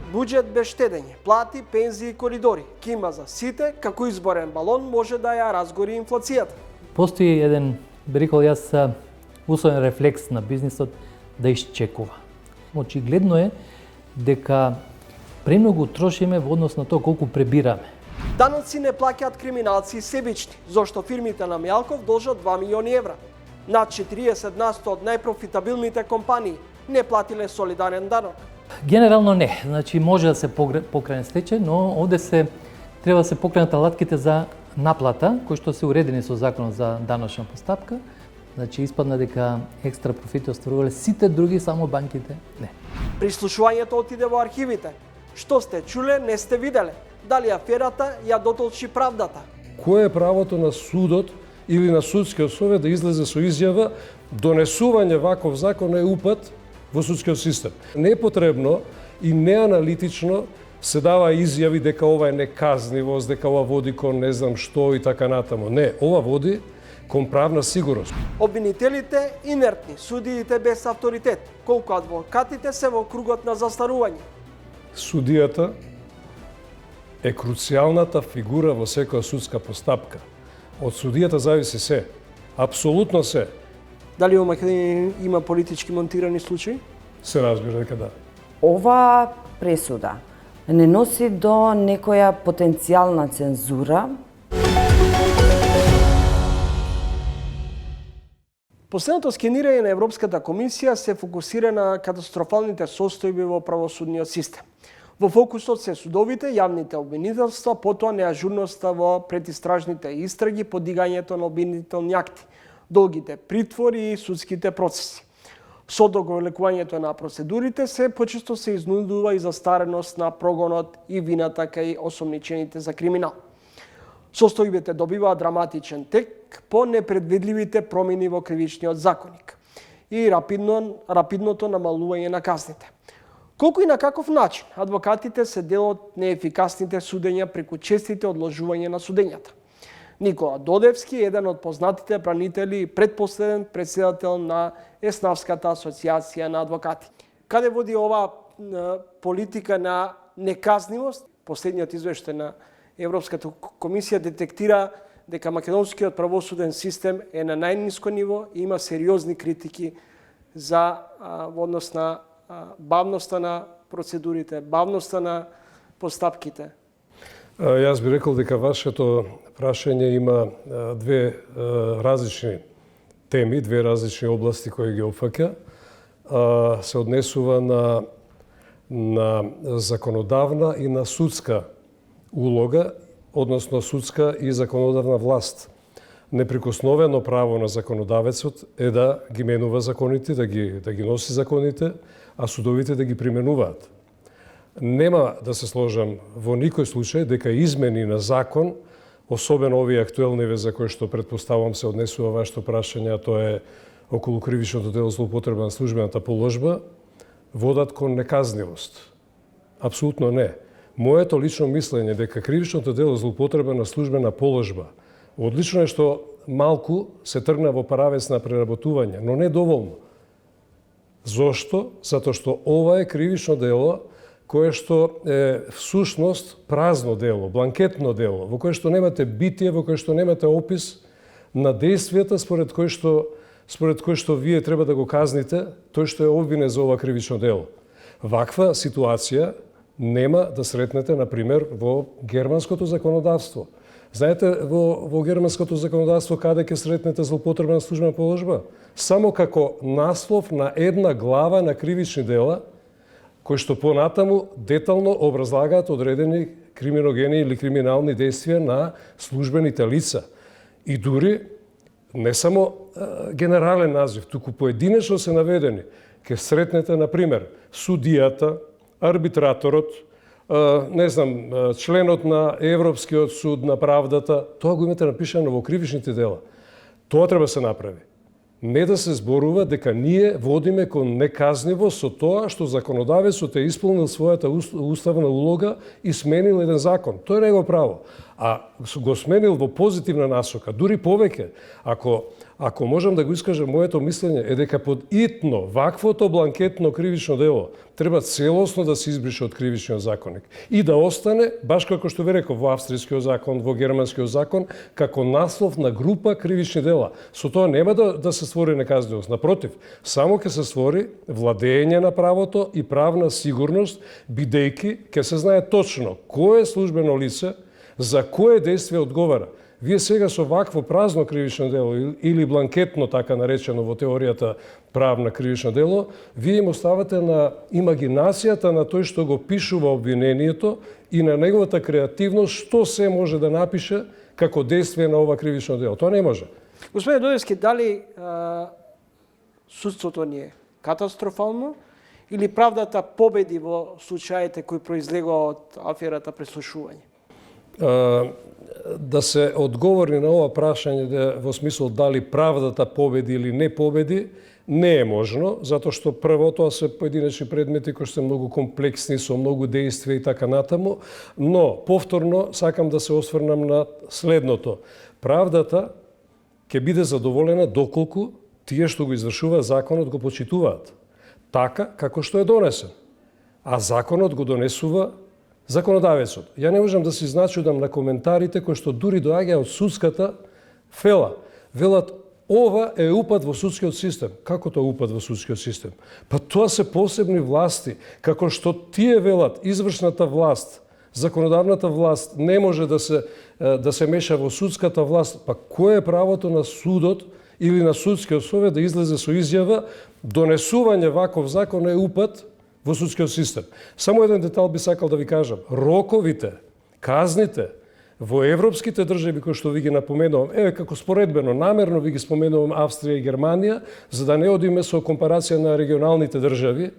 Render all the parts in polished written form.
Буџет без штедење, плати, пензии и коридори. Кима за сите, како изборен балон може да ја разгори инфлацијата. Постои еден, би рекол јас, условен рефлекс на бизнисот да исчекува. Очигледно е дека премногу трошиме во однос на тоа колку пребираме. Даноци не плаќаат криминалци и себични, зошто фирмите на Мјалков должат 2 милиони евра. Над 40% од најпрофитабилните компании не платиле солидарен данок. Генерално не, значи може да се покране стечај, но овде треба да се покренат алатките за наплата, кои што се уредени со законот за даночна постапка. Значи испадна дека екстра профити остварувале сите други, само банките не. Прислушувањето отиде во архивите. Што сте чуле, не сте виделе. Дали аферата ја дотолчи правдата? Кое е правото на судот или на судскиот совет да излезе со изјава донесување ваков закон е упад во судскиот систем? Не е потребно и неаналитично се дава изјави дека ова е неказнивост, дека ова води кон не знам што и така натаму. Не, ова води кон правна сигурност. Обвинителите инертни, судиите без авторитет, колку адвокатите се во кругот на застарување. Судијата е круцијалната фигура во секоја судска постапка. Од судијата зависи се, апсолутно се. Дали во Македонија има политички монтирани случаи? Се разбира дека да. Ова пресуда не носи до некоја потенцијална цензура. Последното скенирање на Европската комисија се фокусира на катастрофалните состојби во правосудниот систем. Во фокусот се судовите, јавните обвинителства, потоа неажурноста во предистражните истраги, подигањето на обвинителни акти, долгите притвори и судските процеси. Со доголекувањето на процедурите се почесто се изнудува и застареност на прогонот и вината кај осомничените за криминал. Состојбите добиваат драматичен тек по непредвидливите промени во кривичниот законник и рапидното намалување на казните. Колку и на каков начин адвокатите се дел од неефикасните судења преку честите одложување на судењата. Никола Додевски е еден од познатите бранители и предпоследен председател на Еснавската асоциација на адвокати. Каде води ова политика на неказнивост? Последниот извештај на Европската комисија детектира дека македонскиот правосуден систем е на најниско ниво и има сериозни критики за во однос на бавноста на процедурите, бавноста на постапките. Јас би рекол дека вашето прашање има две различни теми, две различни области кои ги опфаќа. Се однесува на законодавна и на судска улога, односно судска и законодавна власт. Неприкосновено право на законодавецот е да ги менува законите, да ги носи законите, а судовите да ги применуваат. Нема да се сложам во никој случај дека измени на закон, особено овие актуелни за кои што предпоставам се однесува вашето прашање, а тоа е околу кривичното дело злоупотреба на службената положба, водат кон неказнивост. Апсолутно не. Моето лично мислење дека кривичното дело злоупотреба на службена положба одлично е што малку се тргна во правец на преработување, но не доволно. Зошто? Затоа што ова е кривично дело кое што е всушност празно дело, бланкетно дело, во кое што немате битие, во кое што немате опис на действијата според кој што вие треба да го казните тој што е обвинет за ова кривично дело. Ваква ситуација нема да сретнете, например, во германското законодавство. Знаете, во германското законодавство каде ќе сретнете злоупотреба на службена положба? Само како наслов на една глава на кривични дела, кои што понатаму детално образлагаат одредени криминогени или криминални действија на службените лица. И дури не само генерален назив, туку поединечно се наведени. Ке сретнете, например, судијата, арбитраторот, не знам, членот на Европскиот суд на правдата, тоа го имате напишано во кривичните дела. Тоа треба се направи. Не да се зборува дека ние водиме кон неказнивост со тоа што законодавецот е исполнил својата уставна улога и сменил еден закон. Тој е него право. А го сменил во позитивна насока, дури повеќе. Ако ако можам да го искажам моето мислење, е дека под итно, ваквото бланкетно кривично дело треба целосно да се избрише од кривичниот законник и да остане, баш како што ви реков, во австријскиот закон, во германскиот закон, како наслов на група кривични дела. Со тоа нема да се створи неказнивост. Напротив, само ќе се створи владење на правото и правна сигурност, бидејќи ќе се знае точно кое службено лице за кое действие одговара. Вие сега со вакво празно кривично дело или бланкетно, така наречено во теоријата правна кривично дело, вие им оставате на имагинацијата на тој што го пишува обвинението и на неговата креативност што се може да напише како действие на ова кривично дело. Тоа не може. Господине Дојевски, дали судството ни е катастрофално или правдата победи во случаите кои произлегува од аферата преслушување? Да се одговори на ова прашање во смисол дали правдата победи или не победи, не е можно, затоа што прво тоа се поединечни предмети кои се многу комплексни, со многу действија и така натаму, но повторно сакам да се осврнам на следното. Правдата ќе биде задоволена доколку тие што го извршува законот го почитуваат, така како што е донесен. А законот го донесува законодавецот. Ја не можам да се изначудам на коментарите кои што дури доаѓаат од судската фела. Велат, ова е упад во судскиот систем. Како тоа упад во судскиот систем? Па тоа се посебни власти, како што тие велат, извршната власт, законодавната власт не може да се меша во судската власт. Па кое е правото на судот или на судскиот совет да излезе со изјава донесување ваков закон е упад во судскиот систем? Само еден детал би сакал да ви кажам. Роковите, казните во европските држави кои што ви ги напоменувам, како споредбено, намерно ви ги споменувам Австрија и Германија, за да не одиме со компарација на регионалните држави,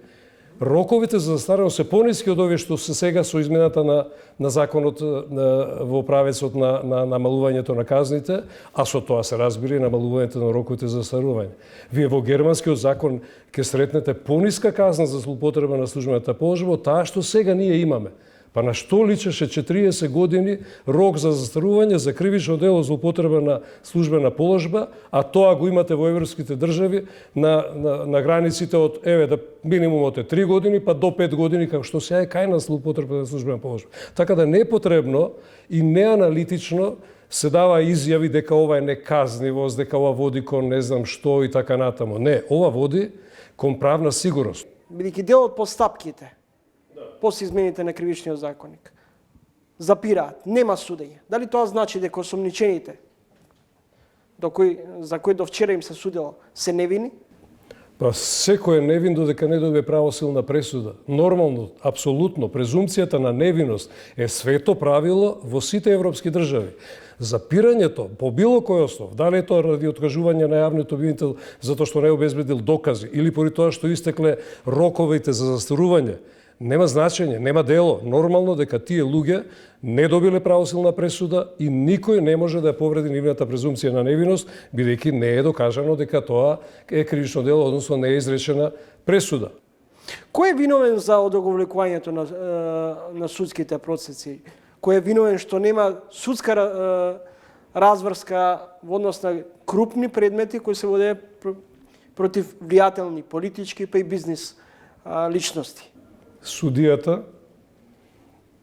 роковите за застареност се пониски од овие што се сега со измената на законот во правецот на намалувањето на казните, а со тоа се разбира и намалувањето на роковите за застарување. Вие во германскиот закон ќе сретнете пониска казна за злоупотреба на службената положба од таа што сега ние имаме. Па на што личеше 40 години рок за застарување за кривично дело злоупотреба на службена положба, а тоа го имате во европските држави на границите од да минимумот е 3 години па до 5 години, како што сега е кај на злоупотреба на службена положба. Така да непотребно и неаналитично се дава изјави дека ова е неказнивост, дека ова води кон не знам што и така натаму. Не, ова води кон правна сигурност. Бидејќи дел од постапките после измените на кривичниот законник запираат, нема судење. Дали тоа значи дека осомничените за кои до вчера им се судило се невини? Па секој е невин додека не добие правосилна пресуда. Нормално, апсолутно, презумцијата на невиност е свето правило во сите европски држави. Запирањето по било кој основ, дали е тоа ради откажување на јавниот обвинител затоа што не обезбедил докази или поради тоа што истекле роковите за застарување, нема значење, нема дело. Нормално дека тие луѓе не добиле правосилна пресуда и никој не може да ја повреди нивната презумција на невиност, бидејќи не е докажано дека тоа е кривично дело, односно не е изречена пресуда. Кој е виновен за одоговлекувањето на судските процеси? Кој е виновен што нема судска разврска во однос на крупни предмети кои се воде против влијателни политички па и бизнис личности? Судијата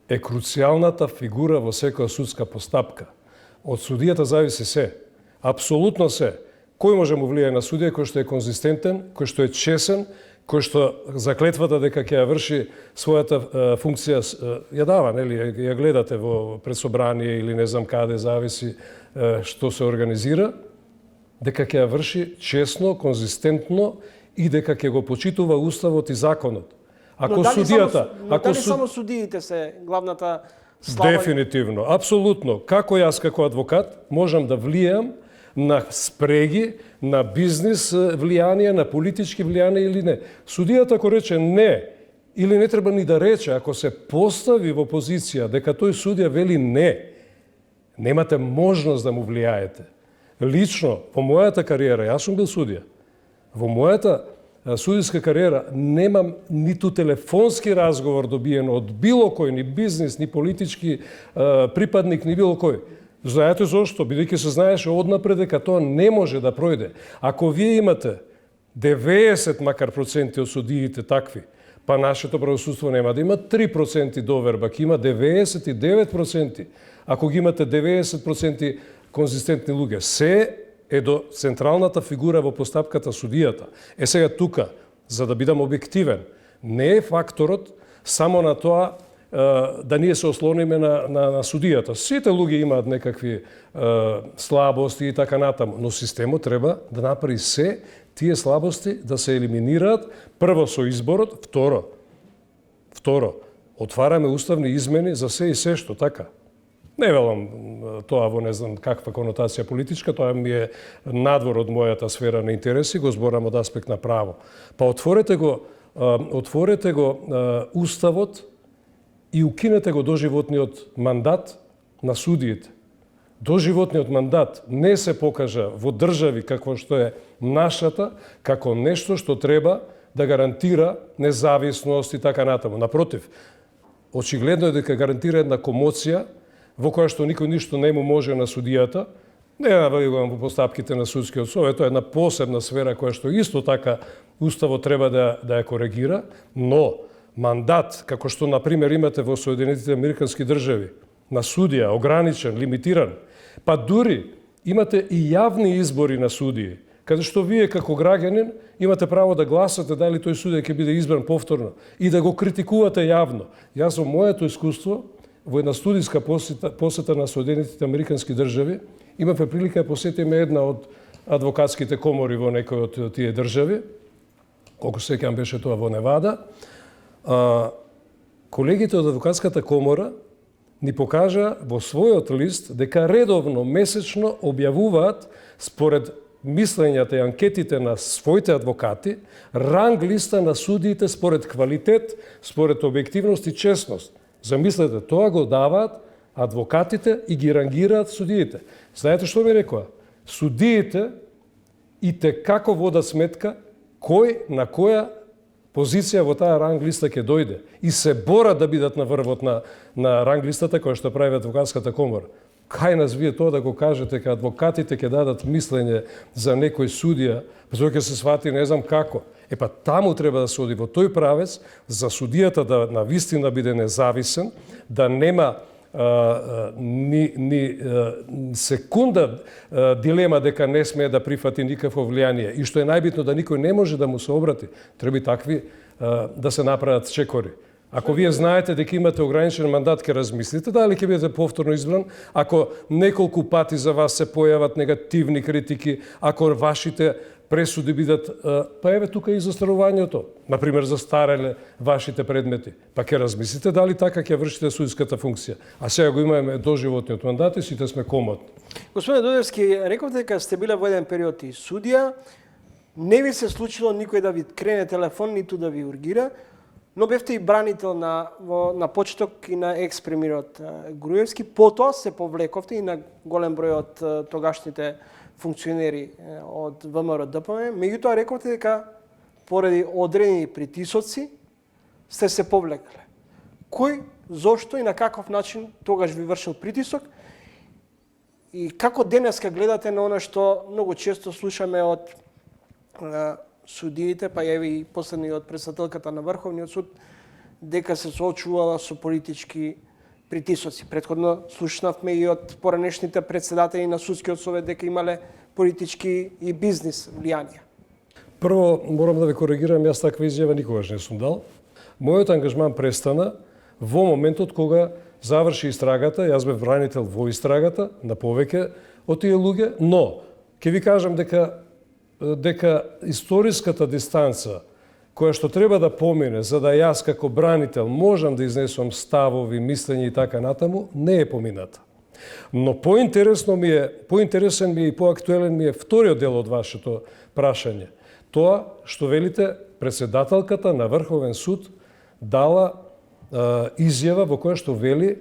е круцијалната фигура во секоја судска постапка. Од судијата зависи се, апсолутно се. Кој може му влијае на судија кој што е конзистентен, кој што е чесен, кој што заклетвата дека ќе ја врши својата функција ја дава, нели, ја гледате во предсобрание или не знам каде, зависи што се организира, дека ќе ја врши чесно, конзистентно и дека ќе го почитува уставот и законот. Ако судијата, дали само судиите се главната слава? Дефинитивно, апсолутно. Како јас како адвокат можам да влијам на спреги, на бизнис влијание, на политички влијание или не. Судијата ако рече не, или не треба ни да рече, ако се постави во позиција дека тој судија вели не, немате можност да му влијаете. Лично, во мојата кариера, јас сум бил судија, во мојата судиска кариера немам ниту телефонски разговор добиен од било кој, ни бизнис, ни политички припадник, ни било кој. Знаете зошто? Бидејќи се знаеше однапред дека тоа не може да пројде. Ако вие имате 90 макар проценти од судиите такви, па нашето правосудство нема да има 3% доверба, ќе има 99%. Ако ги имате 90% конзистентни луѓе, се е до централната фигура во постапката судијата. Сега тука, за да бидам објективен, не е факторот само на тоа да ние се ослониме на судијата. Сите луѓе имаат некакви слабости и така натаму, но системот треба да направи се тие слабости да се елиминираат, прво со изборот, второ, отвараме уставни измени за се и се што така. Не велам тоа во не знам каква конотација политичка, тоа ми е надвор од мојата сфера на интереси, го зборам од аспект на право. Па отворете го уставот и укинете го доживотниот мандат на судиите. Доживотниот мандат не се покажа во држави како што е нашата, како нешто што треба да гарантира независност и така натаму. Напротив, очигледно е дека гарантира една комоција во која што никој ништо не му може на судијата. Не навалувам во постапките на судскиот совет, тоа е една посебна сфера која што исто така уставот треба да ја коригира, но мандат, како што, например, имате во Соединетите Американски држави, на судија, ограничен, лимитиран, па дури имате и јавни избори на судии, каде што вие како граѓанин имате право да гласате дали тој судија ќе биде избран повторно и да го критикувате јавно. Јас во моето искуство, во една студиска посета на Соединетите Американски држави, имавме прилика да посетиме една од адвокатските комори во некој од тие држави, колку се сеќавам беше тоа во Невада. Колегите од адвокатската комора ни покажа во својот лист дека редовно, месечно објавуваат според мислењата и анкетите на своите адвокати, ранг листа на судиите според квалитет, според објективност и честност. Замислете, тоа го даваат адвокатите и ги рангираат судиите. Знаете што ми рекоа? Судиите и те како вода сметка кој на која позиција во таа ранг листа ќе дојде и се борат да бидат на врвот на ранг листата која што прави адвокатската комора. Кај нас вие тоа да го кажете, дека адвокатите ќе дадат мислење за некој судија, тоа ќе се свати не знам како. Епа таму треба да се оди во тој правец за судијата да навистина биде независен, да нема ни секунда дилема дека не смее да прифати никакво влијание и што е најбитно да никој не може да му се обрати, треба такви да се направат чекори. Ако вие знаете дека имате ограничен мандат, ќе размислите дали ќе бидете повторно избран, ако неколку пати за вас се појават негативни критики, ако вашите пресуди бидат, па еве тука и застарувањето, например застареле вашите предмети, па ќе размислите дали така ќе вршите судиската функција. А сега го имаме доживотниот мандат и сите сме комотни. Господине Дојдовски, рековте дека сте биле во еден период и судија, не ви се случило никој да ви крене телефон, ниту да ви ургира, но бевте и бранител на почеток и на екс-премиерот Груевски, потоа се повлековте и на голем број од тогашните функционери од ВМРО ДПМ, меѓутоа рековте дека поради одредени притисоци сте се повлекле. Кој, зошто и на каков начин тогаш ви вршил притисок и како денеска гледате на она што многу често слушаме од судиите, па еве и последниот председателката на Врховниот суд, дека се соочувала со политички притисоци. Претходно слушнавме и од поранешните председатели на судскиот совет дека имале политички и бизнис влијанија. Прво, морам да ве коригирам, јас таква изјава никогаш не сум дал. Мојот ангажман престана во моментот кога заврши истрагата, јас бев бранител во истрагата на повеќе од тие луѓе, но ќе ви кажам дека историската дистанца која што треба да помине за да јас како бранител можам да изнесувам ставови, мислења и така натаму, не е помината. Но поинтересен ми е и поактуелен ми е вториот дел од вашето прашање. Тоа што велите председателката на Врховен суд дала изјава во која што вели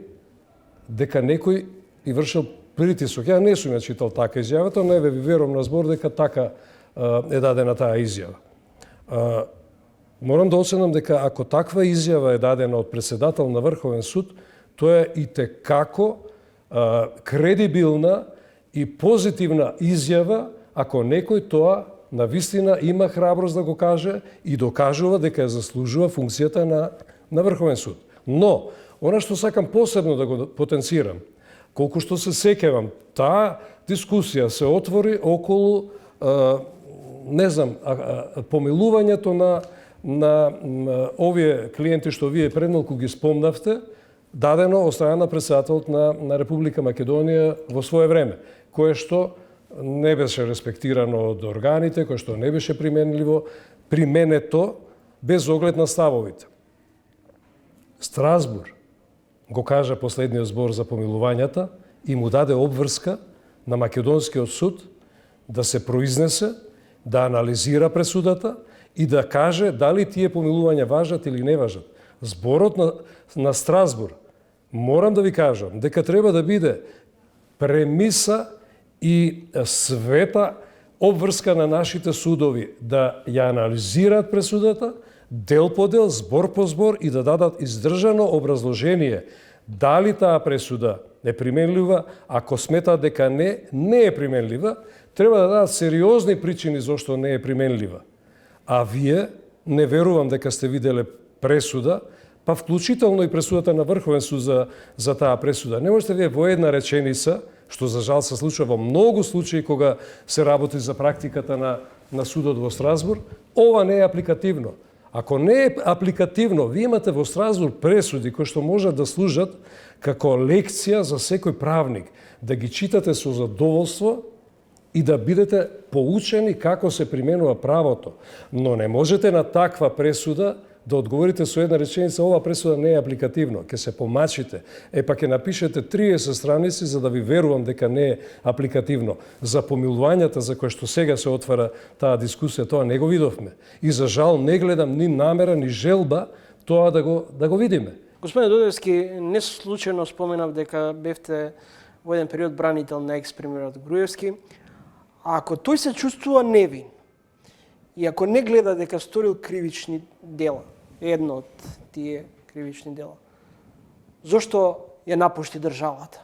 дека некој и вршил притисок. Ја не сум ја читал така изјавата, но еве ви верувам на збор дека така е дадена таа изјава. Морам да оценам дека ако таква изјава е дадена од председател на Врховен суд, тоа е и те како кредибилна и позитивна изјава ако некој тоа навистина има храброст да го каже и докажува дека ја заслужува функцијата на Врховен суд. Но, она што сакам посебно да го потенцирам, колку што се сеќавам, таа дискусија се отвори околу помилувањето на овие клиенти што вие предмалку ги спомнавте, дадено од страна на председателот на Република Македонија во свое време, кое што не беше респектирано од органите, кое што не беше применето без оглед на ставовите. Страсбур го кажа последниот збор за помилувањата и му даде обврска на Македонскиот суд да се произнесе, да анализира пресудата и да каже дали тие помилувања важат или не важат. Зборот на Страсбур, морам да ви кажам, дека треба да биде премиса и света обврска на нашите судови да ја анализираат пресудата, дел по дел, збор по збор и да дадат издржано образложение дали таа пресуда е применлива, ако сметаат дека не е применлива, треба да дадат сериозни причини зошто не е применлива. А вие не верувам дека сте виделе пресуда, па вклучително и пресудата на Врховен суд за таа пресуда. Не можете вие во една реченица, што за жал се случува во многу случаи кога се работи за практиката на судот во Страсбур, ова не е апликативно. Ако не е апликативно, вие имате во Страсбур пресуди кои што можат да служат како лекција за секој правник, да ги читате со задоволство и да бидете поучени како се применува правото. Но не можете на таква пресуда да одговорите со една реченица, ова пресуда не е апликативно, ќе се помачите, па ќе напишете 30 страници за да ви верувам дека не е апликативно. За помилувањата за кои што сега се отвара таа дискусија, тоа не го видовме. И за жал не гледам ни намера, ни желба тоа да го видиме. Господине Додевски, не случајно споменав дека бевте во еден период бранител на екс-премиерот Груевски. А ако тој се чувствува невин и ако не гледа дека сторил кривични дела, едно од тие кривични дела, зошто ја напушти државата?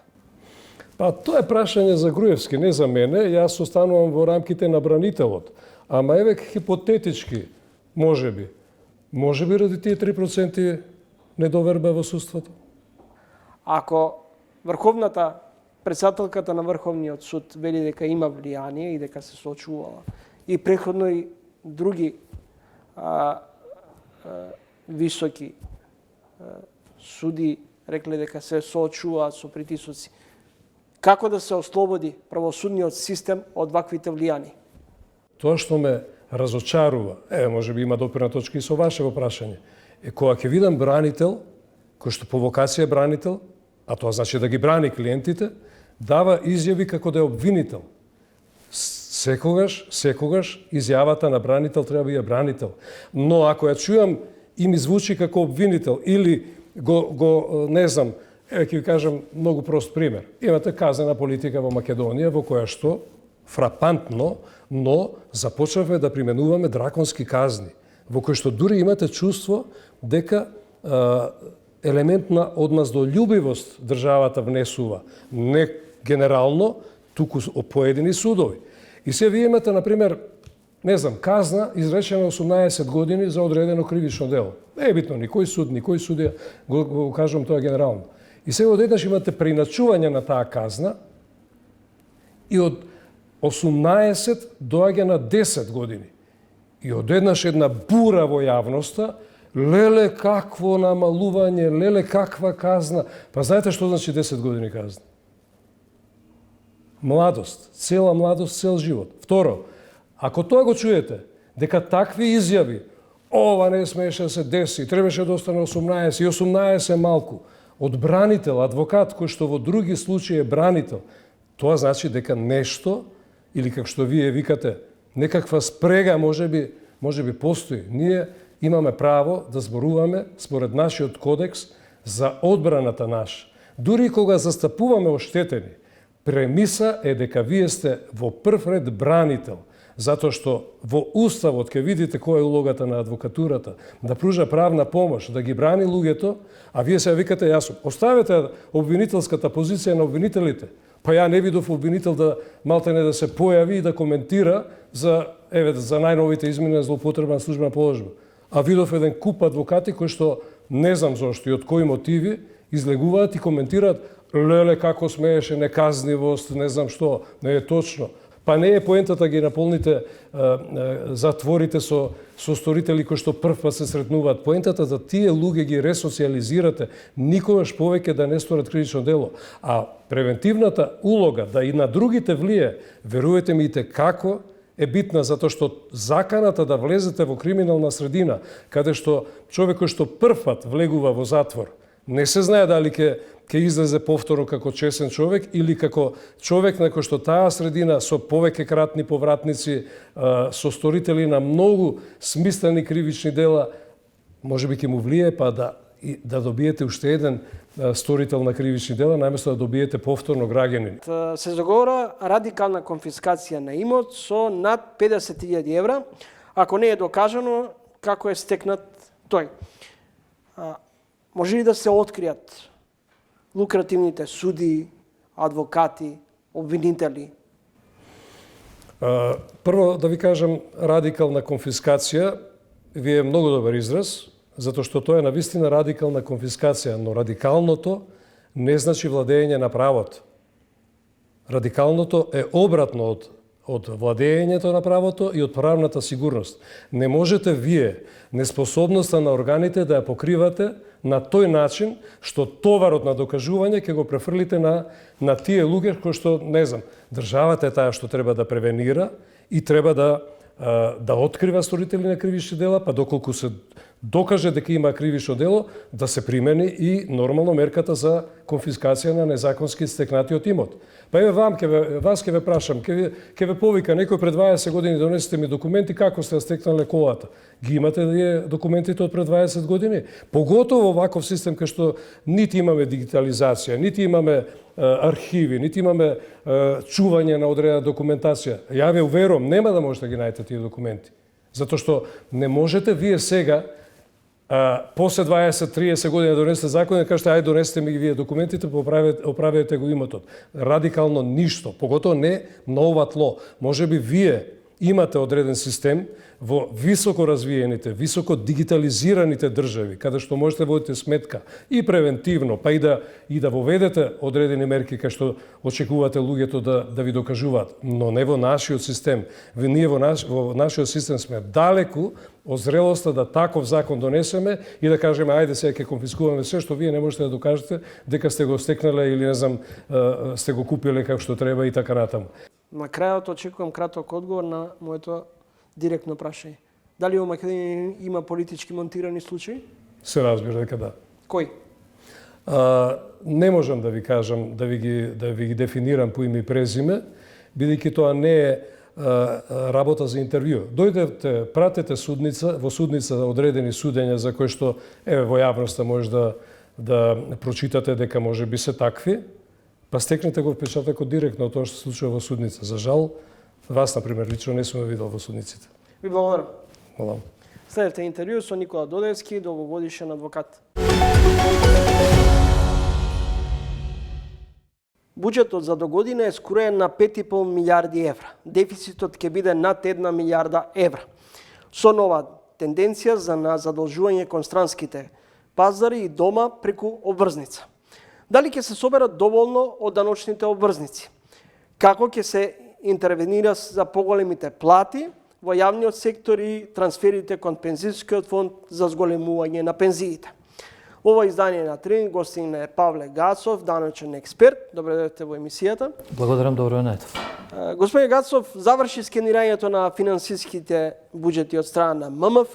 Па тоа е прашање за Груевски, не за мене. Јас останувам во рамките на бранителот. Ама еве хипотетички, можеби ради тие 3% недоверба во судството. Ако врховната председателката на Врховниот суд вели дека има влијание и дека се соочувала, и претходно и други високи суди рекле дека се соочуваат со притисоци, како да се ослободи правосудниот систем од ваквите влијани? Тоа што ме разочарува, можеби има допирна точка и со ваше прашање, кога ќе видам бранител, кој што по вокација е бранител, а тоа значи да ги брани клиентите, дава изјави како да е обвинител. Секогаш изјавата на бранител треба да е бранител. Но ако ја чујам и ми звучи како обвинител или не знам, ќе ви кажам многу прост пример. Имате казнена политика во Македонија во која што фрапантно, но започнавме да применуваме драконски казни, во кој што дури имате чувство дека елемент на одмаздолюбивост државата внесува. Не генерално, туку поедини судови. И се вие имате, например, не знам, казна изречена 18 години за одредено кривично дело. Не е битно, никој суд, никој судија, го кажам тоа генерално. И сега одеднаш имате преиначување на таа казна и од 18 доаѓа на 10 години. И одеднаш една бура во јавноста, леле какво намалување, леле каква казна. Па знаете што значи 10 години казна? Младост, цела младост, цел живот. Второ, ако тоа го чуете, дека такви изјави, ова не смеше да се деси, требаше да остане 18 и 18 малку, од бранител, адвокат кој што во други случаи е бранител, тоа значи дека нешто, или како што вие викате, некаква спрега можеби постои. Ние имаме право да зборуваме според нашиот кодекс за одбраната наша. Дури кога застапуваме оштетени, премиса е дека вие сте во прв ред бранител, Затоа што во Уставот ќе видите која е улогата на адвокатурата, да пружа правна помош, да ги брани луѓето, а вие се викате јасно. Оставете обвинителската позиција на обвинителите. Па ја не видов обвинител да малтене да се појави и да коментира за најновите измени на злоупотреба на службена положба. А видов еден куп адвокати кои што не знам зошто и од кои мотиви излегуваат и коментираат леле како смееше неказнивост, не знам што, не е точно. Па не е поентата ги наполните затворите со сторители кои што прв пат се сретнуваат. Поентата да тие луѓе ги ресоциализирате, никогаш повеќе да не сторат кривично дело. А превентивната улога да и на другите влие, верувате ми како е битна, затоа што заканата да влезете во криминална средина, каде што човек кој што прв пат влегува во затвор, не се знае дали ќе излезе повторно како чесен човек или како човек на кој што таа средина со повеќе кратни повратници, со сторители на многу смислени кривични дела, можеби ќе му влие па да добиете уште еден сторител на кривични дела, наместо да добиете повторно граѓанин. Се заговора радикална конфискација на имот со над 50.000 евра, ако не е докажано како е стекнат тој. Може ли да се откријат лукративните суди, адвокати, обвинители? Прво да ви кажам, радикална конфискација ви е многу добар израз, затоа што тоа е навистина радикална конфискација, но радикалното не значи владење на правото. Радикалното е обратно од владењето на правото и од правната сигурност. Не можете вие неспособноста на органите да ја покривате на тој начин што товарот на докажување ќе го префрлите на тие луѓе кои што, не знам, државата е таа што треба да превенира и треба да открива сторители на кривични дела, па доколку се докаже дека има кривично дело, да се примени и нормално мерката за конфискација на незаконски стекнатиот имот. Па еве вас ќе ве прашам, ќе ве повика некој пред 20 години донесете ми документи како сте стекнале колата. Ги имате документите од пред 20 години? Поготово ваков систем кај што нити имаме дигитализација, нити имаме архиви, нити имаме чување на одредена документација. Ја ве уверувам, нема да можете да ги најдете тие документи. Затоа што не можете вие сега после 20-30 години донесете закон и кажете ајде донесете ми ги вие документите, оправете го имотот. Радикално ништо, поготово не на ова тло. Можеби вие имате одреден систем во високо развиените, високо дигитализираните држави, каде што можете водите сметка и превентивно, па и да воведете одредени мерки кај што очекувате луѓето да ви докажуваат, но не во нашиот систем. Ние во нашиот систем сме далеку од зрелоста да таков закон донесеме и да кажеме ајде сега ќе конфискуваме се што вие не можете да докажете дека сте го стекнале или не знам сте го купиле како што треба и така натаму. На крајот очекувам краток одговор на моето директно прашање. Дали во Македонија има политички монтирани случаи? Се разбира дека да. Кој? Не можам да ви кажам, да ви ги дефинирам по име и презиме, бидејќи тоа не е работа за интервју. Дојдете, пратете во судница одредени судења за кои што во јавноста може да прочитате дека може би се такви, па стекнете го впечатокот директно од тоа што се случува во судница. За жал, вас, например, лично не сум видел во судниците. Ви благодарам. Hvala. Следете интервју со Никола Додевски, долгогодишен адвокат. Буџетот за догодина е скроен на 5,5 милиарди евра. Дефицитот ќе биде над 1 милиарда евра. Со нова тенденција на задолжување кон странските пазари и дома преку обврзница. Дали ќе се соберат доволно од даночните обврзници? Како ќе се интервенира за поголемите плати во јавниот сектор и трансферите кон пензискиот фонд за зголемување на пензиите? Ова издание на Трин гостин е Павле Гацов, даночен експерт. Добре дојдете во емисијата. Благодарам, добро најдов. Господин Гацов, заврши скенирањето на финансиските буџети од страна на ММФ.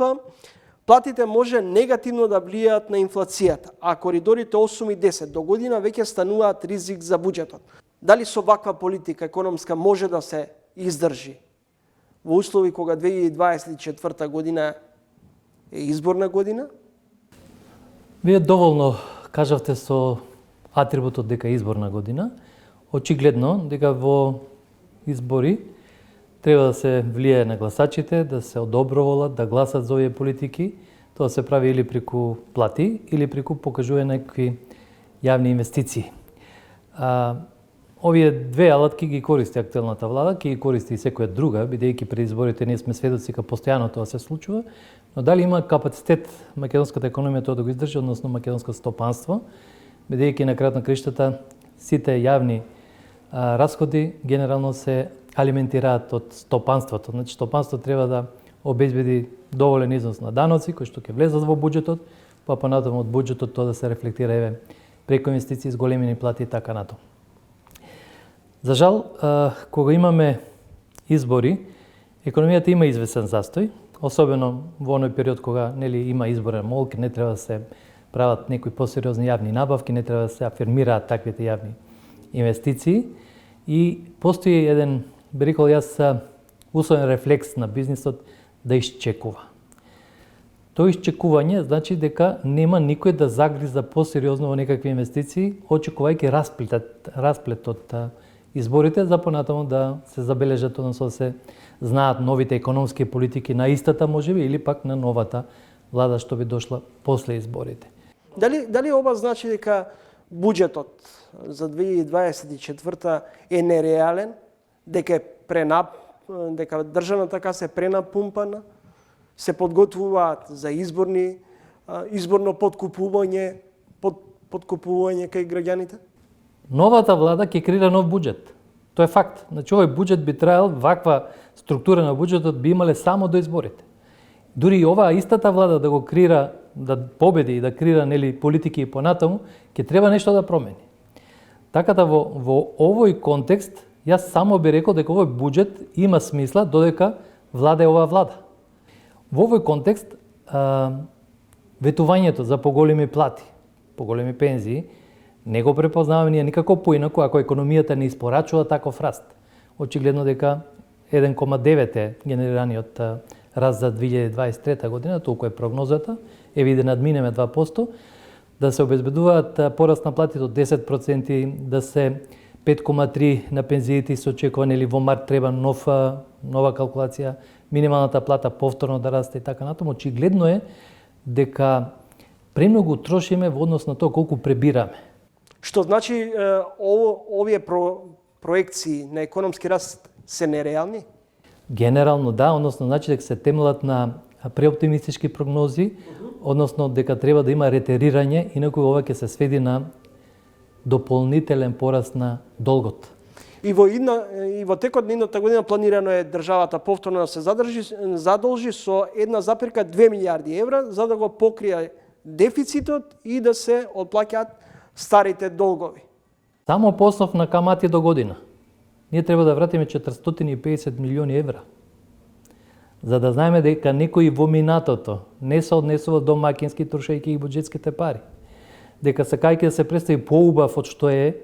Платите може негативно да влијаат на инфлацијата, а коридорите 8 и 10 до година веќе стануваат ризик за буџетот. Дали со ваква политика економска може да се издржи во услови кога 2024 година е изборна година? Вие доволно кажавте со атрибутот дека е изборна година. Очигледно дека во избори треба да се влијае на гласачите, да се одоброволат, да гласат за овие политики. Тоа се прави или преку плати, или преку покажување некакви јавни инвестиции. Овие две алатки ги користи актуелната влада, ќе ги користи и секоја друга, бидејќи пред изборите ние сме сведоци дека постојано тоа се случува, но дали има капацитет македонската економија тоа да го издржи, односно македонското стопанство, бидејќи на крајот на краиштата сите јавни расходи генерално се алиментираат од стопанството. Значи стопанството треба да обезбеди доволен износ на даноци кои што ќе влезат во буџетот, па понатаму од буџетот тоа да се рефлектира преку инвестиции, зголемени плати и така натаму. За жал, кога имаме избори, економијата има известен застој, особено во оној период кога има изборен молк, не треба да се прават некои посериозни јавни набавки, не треба да се афирмираат таквите јавни инвестиции и постои еден, би рекол јас, условен рефлекс на бизнисот да исчекува. Тоа исчекување значи дека нема никој да загриза посериозно во некакви инвестиции, очекувајќи расплет од изборите за понатаму да се забележат, односно да се знаат новите економски политики на истата можеби или пак на новата влада што би дошла после изборите. Дали ова значи дека буџетот за 2024 е нереален, дека дека државната каса е пренапумпана, се подготвуваат за изборно подкупување кај граѓаните? Новата влада ќе креира нов буџет. Тоа е факт. Значи овој буџет би траел, ваква структура на буџетот би имале само до изборите. Дури и оваа истата влада да го креира, да победи и да креира политики и понатаму, ќе треба нешто да промени. Така да во овој контекст јас само би рекол дека овој буџет има смисла додека владе оваа влада. Во овој контекст ветувањето за поголеми плати, поголеми пензии, не го препознаваме ние никако поинаку ако економијата не испорачува таков раст. Очигледно дека 1,9 е генерираниот раст за 2023 година, толку е прогнозата, да надминеме 2%, да се обезбедуваат пораст на платите од 10%, да се 5,3 на пензиите се очекува, во март треба нова калкулација, минималната плата повторно да расте и така натаму. Очигледно е дека премногу трошиме во однос на тоа колку пребираме. Што значи овие проекции на економски раст се нереални? Генерално да, односно значи дека се темелат на преоптимистички прогнози, односно дека треба да има ретерирање, инаку ова ќе се сведи на дополнителен пораст на долгот. И во текот на едната година планирано е државата повторно да се задолжи со 1,2 милијарди евра за да го покрие дефицитот и да се отплаќаат старите долгови. Само по основ на камати до година. Ние треба да вратиме 450 милиони евра. За да знаеме дека некои во минатото не се однесува домакински трошејќи и буџетските пари. Дека сакајќи да се представи поубав од што е,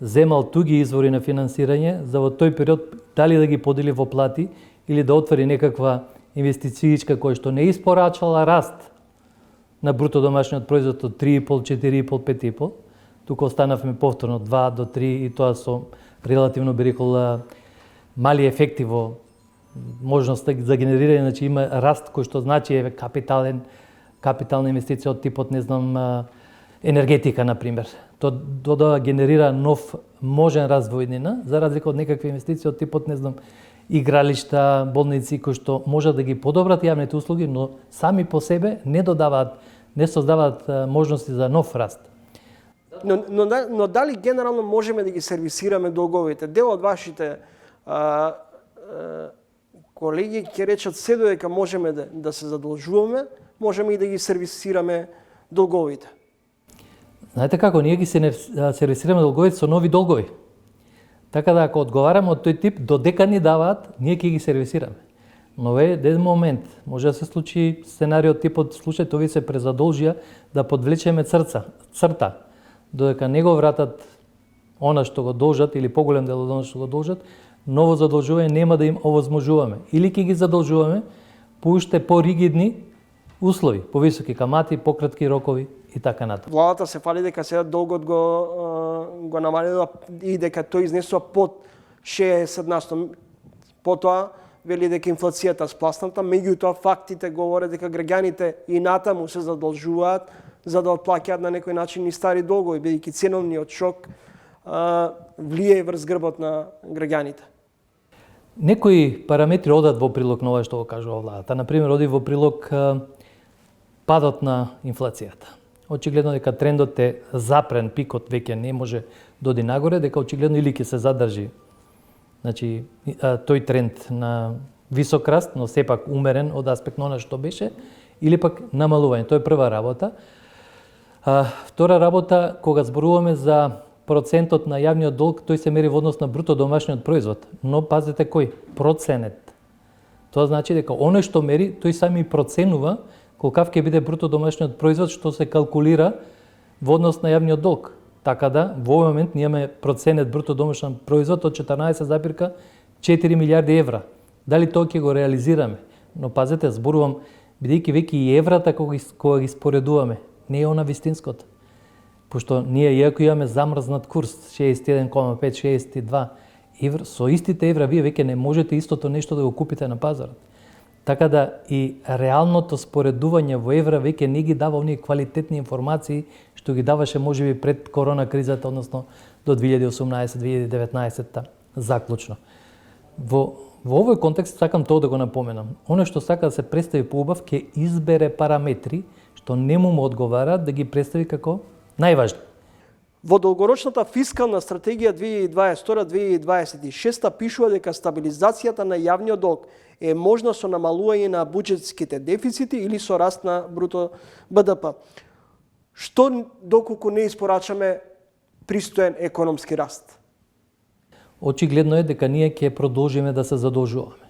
земал туги извори на финансирање, за во тој период дали да ги подели во плати или да отвори некаква инвестицијичка која што не испорачала раст на бруто домашниот производ од 3,5, 4,5, 5,5, туку останавме повторно 2 до 3 и тоа со релативно би рекол мали ефекти во можноста за генерирање, значи има раст кој што значи капитална инвестиција од типот, не знам, енергетика, например. Тоа да генерира нов можен раст во иднина, за разлика од некакви инвестиции од типот, не знам, игралишта, болници кои што можат да ги подобрат јавните услуги, но сами по себе не создаваат можности за нов раст. Но дали генерално можеме да ги сервисираме долговите? Дел од вашите колеги ќе речат се додека можеме да се задолжуваме, можеме и да ги сервисираме долговите. Знаете како, ние ги сервисираме долговите со нови долгови. Така да ако одговараме од тој тип, додека ни даваат, ние ќе ги сервисираме. Но е еден момент, може да се случи сценариот типот случај овие се презадолжија да подвлечеме црта, додека не го вратат она што го должат или поголем дел од она што го должат, ново задолжување нема да им овозможуваме. Или ќе ги задолжуваме по уште поригидни услови, повисоки камати, пократки рокови и така натаму. Владата се фали дека сега долгот го намалила и дека тој изнесува под 60%. Потоа вели дека инфлацијата спласната, меѓутоа фактите говорат дека граѓаните и натаму се задолжуваат за да отплаќаат на некој начин и стари долгови, бидејќи ценовниот шок влие врз грбот на граѓаните. Некои параметри одат во прилог на ова што го кажува владата. Например, оди во прилог падот на инфлацијата. Очигледно дека трендот е запрен, пикот веќе не може да оди нагоре, дека очигледно или ќе се задржи тој тренд на висок раст, но сепак умерен од аспект на она што беше, или пак намалување. Тоа е прва работа. Втора работа, кога зборуваме за процентот на јавниот долг, тој се мери во однос на бруто домашниот производ. Но пазете кој? Проценет. Тоа значи дека оној што мери, тој сами проценува колкав ќе биде бруто домашниот производ што се калкулира во однос на јавниот долг. Така да, во овој момент ние имаме проценет бруто домашен производ од 14,4 милиарди евра. Дали тоа ќе го реализираме? Но пазете, зборувам, бидејќи веќе и еврата кога ги споредуваме, не е она вистинското. Пошто ние, иако имаме замрзнат курс, 61,5-62 евра, со истите евра вие веќе не можете истото нешто да го купите на пазарот. Така да и реалното споредување во евра веќе не ги дава оние квалитетни информации што ги даваше можеби пред корона кризата, односно до 2018-2019 заклучно. Во овој контекст сакам тоа да го напоменам. Оно што сака да се представи поубав ќе избере параметри што не му одговараат да ги представи како најважни. Во долгорочната фискална стратегија 2022-2026 пишува дека стабилизацијата на јавниот долг е можна со намалување на буџетските дефицити или со раст на бруто БДП. Што доколку не испорачаме пристоен економски раст? Очигледно е дека ние ќе продолжиме да се задолжуваме.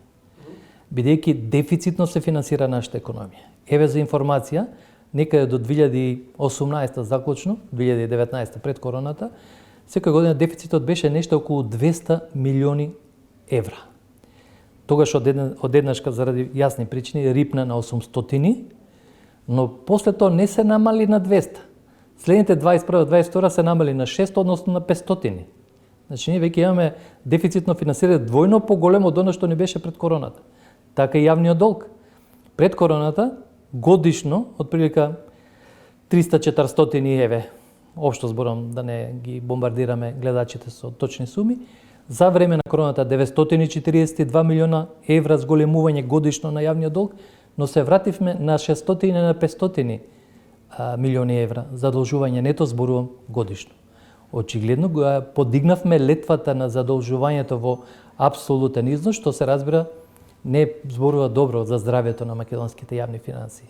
Бидејќи дефицитно се финансира нашата економија. Еве за информација, некаде до 2018 заклучно, 2019 пред короната, секоја година дефицитот беше нешто околу 200 милиони евра. Тогаш одеднашка заради јасни причини рипна на 800, но после тоа не се намали на 200. Следните 21-22 се намали на 600, односно на 500. Значи ние веќе имаме дефицитно финансирање двојно поголемо од оно што не беше пред короната. Така и јавниот долг. Пред короната годишно отприлика 300-400 еве, општо зборам да не ги бомбардираме гледачите со точни суми, за време на короната 942 милиона евра зголемување годишно на јавниот долг, но се вративме на 600 на 500 милиони евра задолжување нето зборувам годишно. Очигледно го подигнавме летвата на задолжувањето во апсолутен износ, што се разбира не зборува добро за здравјето на македонските јавни финансии.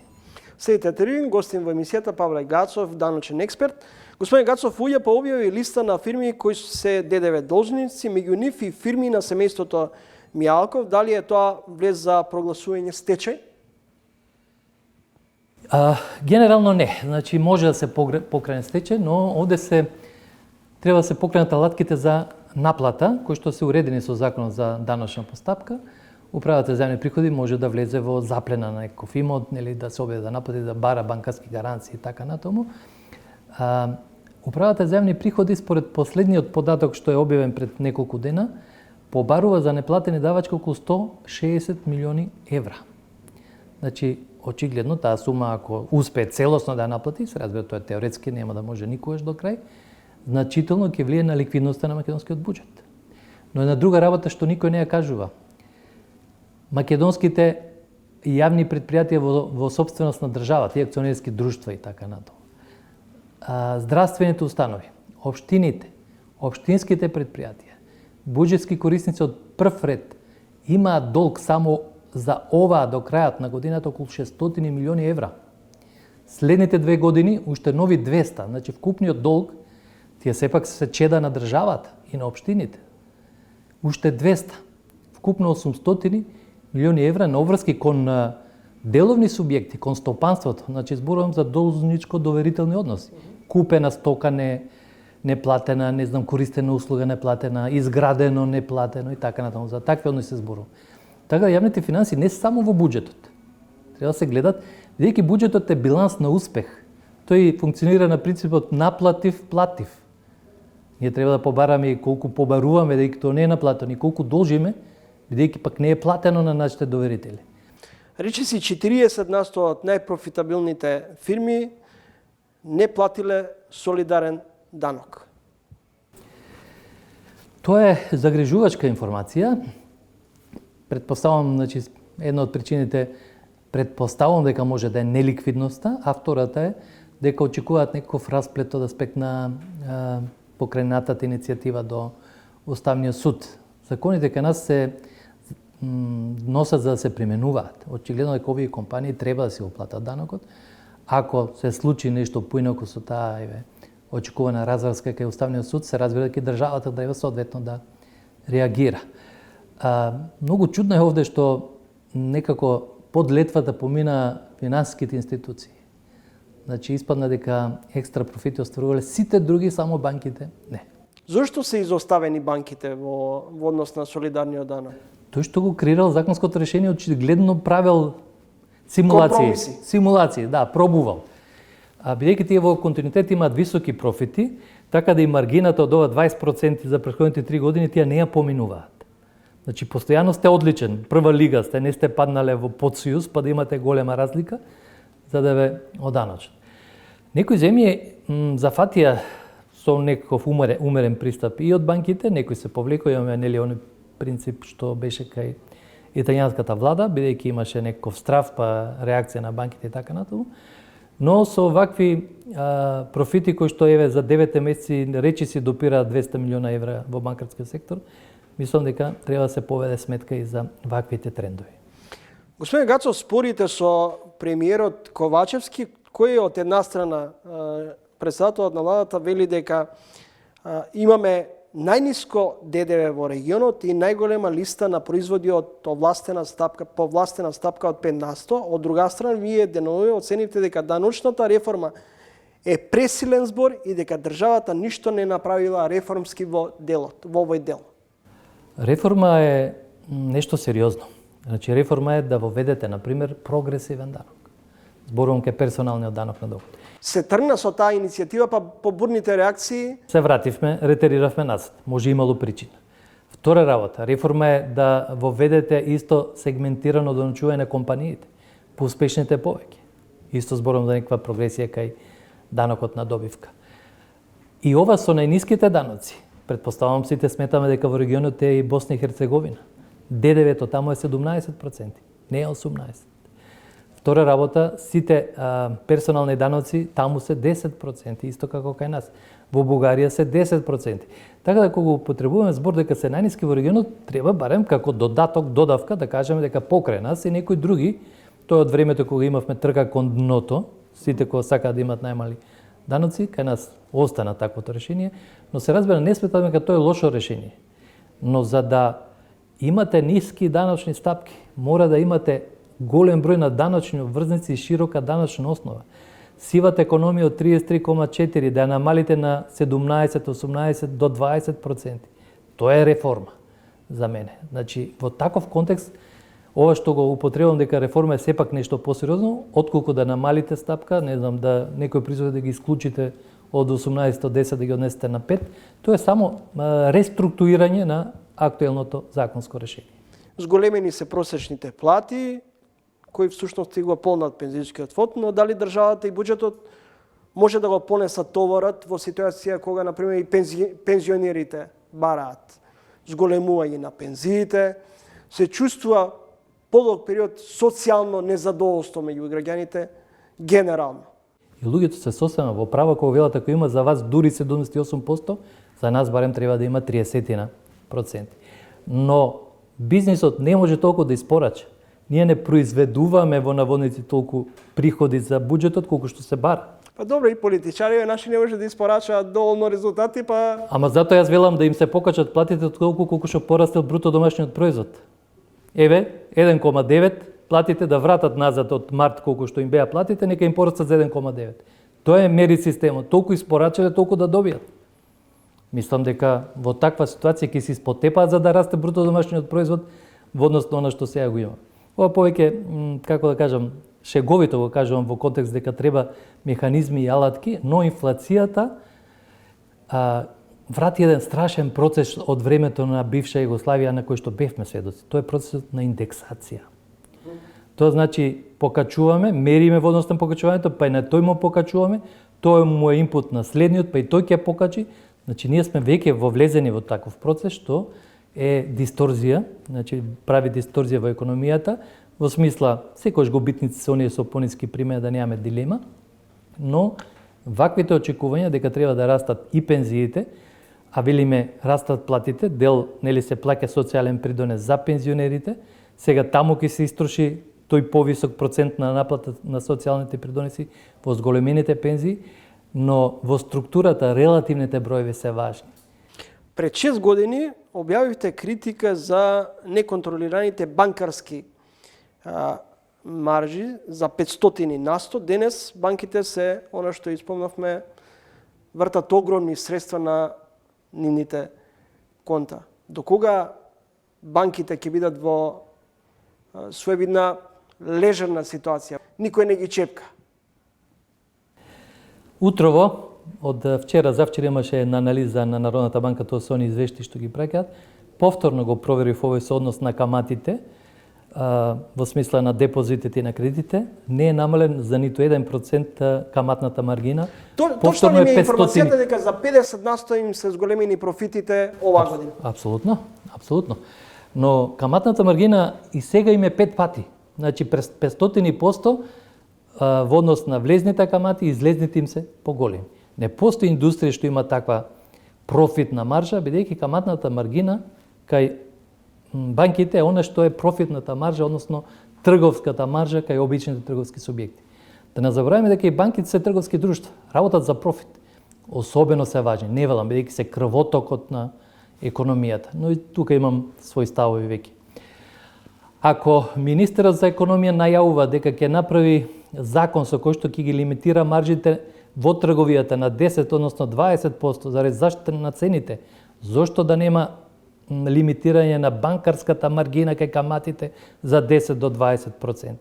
Следите терин, гостин во емисијата Павле Гацов, даночен експерт. Господин Гацов, УЈП објави листа на фирми кои се ДДВ должници, меѓу нив и фирми на семејството Мијалков. Дали е тоа влез за прогласување стечај? Генерално не. Значи може да се покране стечај, но овде треба да се покренат алатките за наплата, кои што се уредени со законот за даночна постапка. Управата за земјни приходи може да влезе во заплена на некој имот, нели, да се објави да наплати, да бара банкарски гаранции и така натаму. Управата за земјни приходи, според последниот податок што е објавен пред неколку дена, побарува за неплатени давачки околу 160 милиони евра. Значи, очигледно таа сума, ако успее целосно да ја наплати, се разбира тоа теоретски нема да може никогаш до крај, значително ќе влие на ликвидноста на македонскиот буџет. Но една друга работа што никој не ја кажува. Македонските јавни предпријатија во собственост на државата, и акционерски друштва и така натаму. Здравствените установи, општините, општинските предпријатија, буџетски корисници од прв ред имаат долг само за оваа до крајот на годината околу 600 милиони евра. Следните 2 години уште нови 200, значи вкупниот долг тие сепак се чеда на државата и на општините. Уште 200, вкупно 800 милиони евра на обврски кон деловни субјекти, кон стопанството, значи зборувам за должничко доверителни односи. Купена стока неплатена, не знам, користена услуга неплатена, изградено неплатено и така натаму. За такви односи се зборува. Така јавните финансии не само во буџетот. Треба да се гледат, бидејќи буџетот е биланс на успех. Тој функционира на принципот наплатив, платив. Ние треба да побараме и колку побаруваме, дека тоа не е наплатено, и колку должиме, бидејќи пак не е платено на нашите доверители. Речиси 40% од најпрофитабилните фирми не платиле солидарен данок. Тоа е загрижувачка информација. Предпоставувам, значи, една од причините предпоставувам дека може да е неликвидноста, а втората е дека очекуваат некој расплет од аспект на покренатата иницијатива до Уставниот суд. Законите кај нас се носат за да се применуваат. Очигледно дека овие компании треба да се оплатат данокот. Ако се случи нешто поинаку со таа очекувана разврска кај Уставниот суд, се разбира дека државата треба соодветно да реагира. Многу чудно е овде што некако под летвата помина финансиските институции. Значи, испадна дека екстра профити остварувале сите други, само банките не. Зошто се изоставени банките во однос на солидарниот данок? Тој што го креирал законското решение, очигледно правил симулации, да, пробувал. Бидејќи тие во континуитет имаат високи профити, така да и маргината од ова 20% за претходните 3 години тие не ја поминуваат. Значи, постојано сте одличен, прва лига сте, не сте паднале во подсојуз, па да имате голема разлика, за да ве оданочат. Некои земји зафатија со некаков умерен пристап и од банките, некои се повлекоа, имаме нели оној принцип што беше кај италијанската влада, бидејќи имаше некаков страф, па реакција на банките и така натаму. Но со вакви профити кои што еве за 9 месеци речиси допираат 200 милиона евра во банкарскиот сектор, мислам дека треба да се поведе сметка и за ваквите трендови. Господин Гацов, спорите со премиерот Ковачевски, кој од една страна председателот на владата вели дека имаме најниско ДДВ во регионот и најголема листа на производи од повластена стапка од 5%. Од друга страна, вие денови оценивте дека даночната реформа е пресилен збор и дека државата ништо не направила реформски во овој дел. Реформа е нешто сериозно. Значи, реформа е да воведете, например, прогресивен данок. Зборувам ке персоналниот данок на доход. Се тргна со таа иницијатива, па по бурните реакции се вративме, ретериравме назад. Може имало причина. Втора работа, реформа е да воведете исто сегментирано доночување на компаниите, по успешните повеќе. Исто зборувам за некаква прогресија кај данокот на добивка. И ова со најниските даноци. Предпоставам сите сметаме дека во регионот е и Босна и Херцеговина. ДДВ-то таму е 17%, не е 18%. Втора работа, сите персонални даноци таму се 10%, исто како кај нас. Во Бугарија се 10%. Така да кога го потребуваме збор дека се најниски во регионот, треба барем како додавка да кажеме дека покрај нас и некои други, тоа од времето кога имавме трка кон дното, сите кои сакаат да имат најмали даноци, кај нас остана таквото решение, но се разбира не сметаме дека тоа е лошо решение. Но за да имате ниски даночни стапки, мора да имате голем број на даночни обврзници и широка даночна основа. Сивата економија од 33,4 да ја намалите на 17, 18 до 20%. Тоа е реформа за мене. Значи, во таков контекст, ова што го употребувам дека реформа е сепак нешто посериозно, отколку да намалите стапка, не знам, да некој производ да ги исклучите од 18 до 10 да ги однесете на 5, тоа е само реструктурирање на актуелното законско решение. Зголемени се просечните плати, кои всушност си го полнат пензионскиот фонд, но дали државата и буџетот може да го понесат товарот во ситуација кога, например, и пензионерите бараат зголемување на пензиите, се чувствува подолг период социјално незадоволство меѓу граѓаните генерално. И луѓето се сосема во право кога велат ако има за вас дури 78%, за нас барем треба да има 30%. Но бизнисот не може толку да испорача. Ние не произведуваме во наводници толку приходи за буџетот колку што се бара. Па добро, и политичари наши не може да испорачаат доволно резултати, па... Ама затоа јас велам да им се покачат платите толку колку што порастел бруто домашниот производ. Еве, 1,9 платите да вратат назад од март колку што им беа платите, нека им порастат за 1,9. Тоа е мери системот, толку испорачале, толку да добијат. Мислам дека во таква ситуација ќе се испотепаат за да расте бруто домашниот производ во однос на она што сега го има. Ова повеќе, како да кажам, шеговито го кажувам во контекст дека треба механизми и алатки, но инфлацијата врати еден страшен процес од времето на бивша Југославија на кој што бевме сведоци. Тоа е процесот на индексација. Тоа значи покачуваме, мериме во однос на покачувањето, па и на тој му покачуваме, тој му е инпут на следниот, па и тој ќе покачи. Значи ние сме веќе вовлезени во таков процес што е дисторзија, значи прави дисторзија во економијата, во смисла секојаш губитници се оние со пониски примери да немаме дилема, но ваквите очекувања дека треба да растат и пензиите, а велиме растат платите, дел нели се плаќа социјален придонес за пензионерите, сега таму ќе се истроши тој повисок процент на наплата на социјалните придонеси во зголемените пензии, но во структурата релативните броеви се важни. Пред 6 години објавивте критика за неконтролираните банкарски маржи за 500 на 100. Денес банките се, она што испомнавме, вртат огромни средства на нивните конта. До кога банките ќе бидат во своевидна лежерна ситуација? Никој не ги чепка. Утрово, од вчера, завчера имаше една анализа на Народната банка, тоа се они извешти што ги праќаат. Повторно го проверив овој со однос на каматите, во смисла на депозитите и на кредитите, не е намален за ниту 1% каматната маргина. Точно ли ми е информацијата дека за 50 на 100 им се зголемени профитите оваа година? Апсолутно, апсолутно. Но каматната маргина и сега им е 5 пати. Значи, 500% во однос на влезните камати и излезните им се поголеми. Не постои индустрија што има таква профитна маржа, бидејќи каматната маргина кај банките е она што е профитната маржа, односно трговската маржа кај обичните трговски субјекти. Да не забораваме дека и банките се трговски друштва, работат за профит. Особено се важни, не велам, бидејќи се крвотокот на економијата, но и тука имам своји ставови веќе. Ако министерот за економија најавува дека ќе направи закон со кој што ќе ги лимитира маржите во трговијата на 10, односно 20% заради заштита на цените, зошто да нема лимитирање на банкарската маргина кај каматите за 10 до 20%?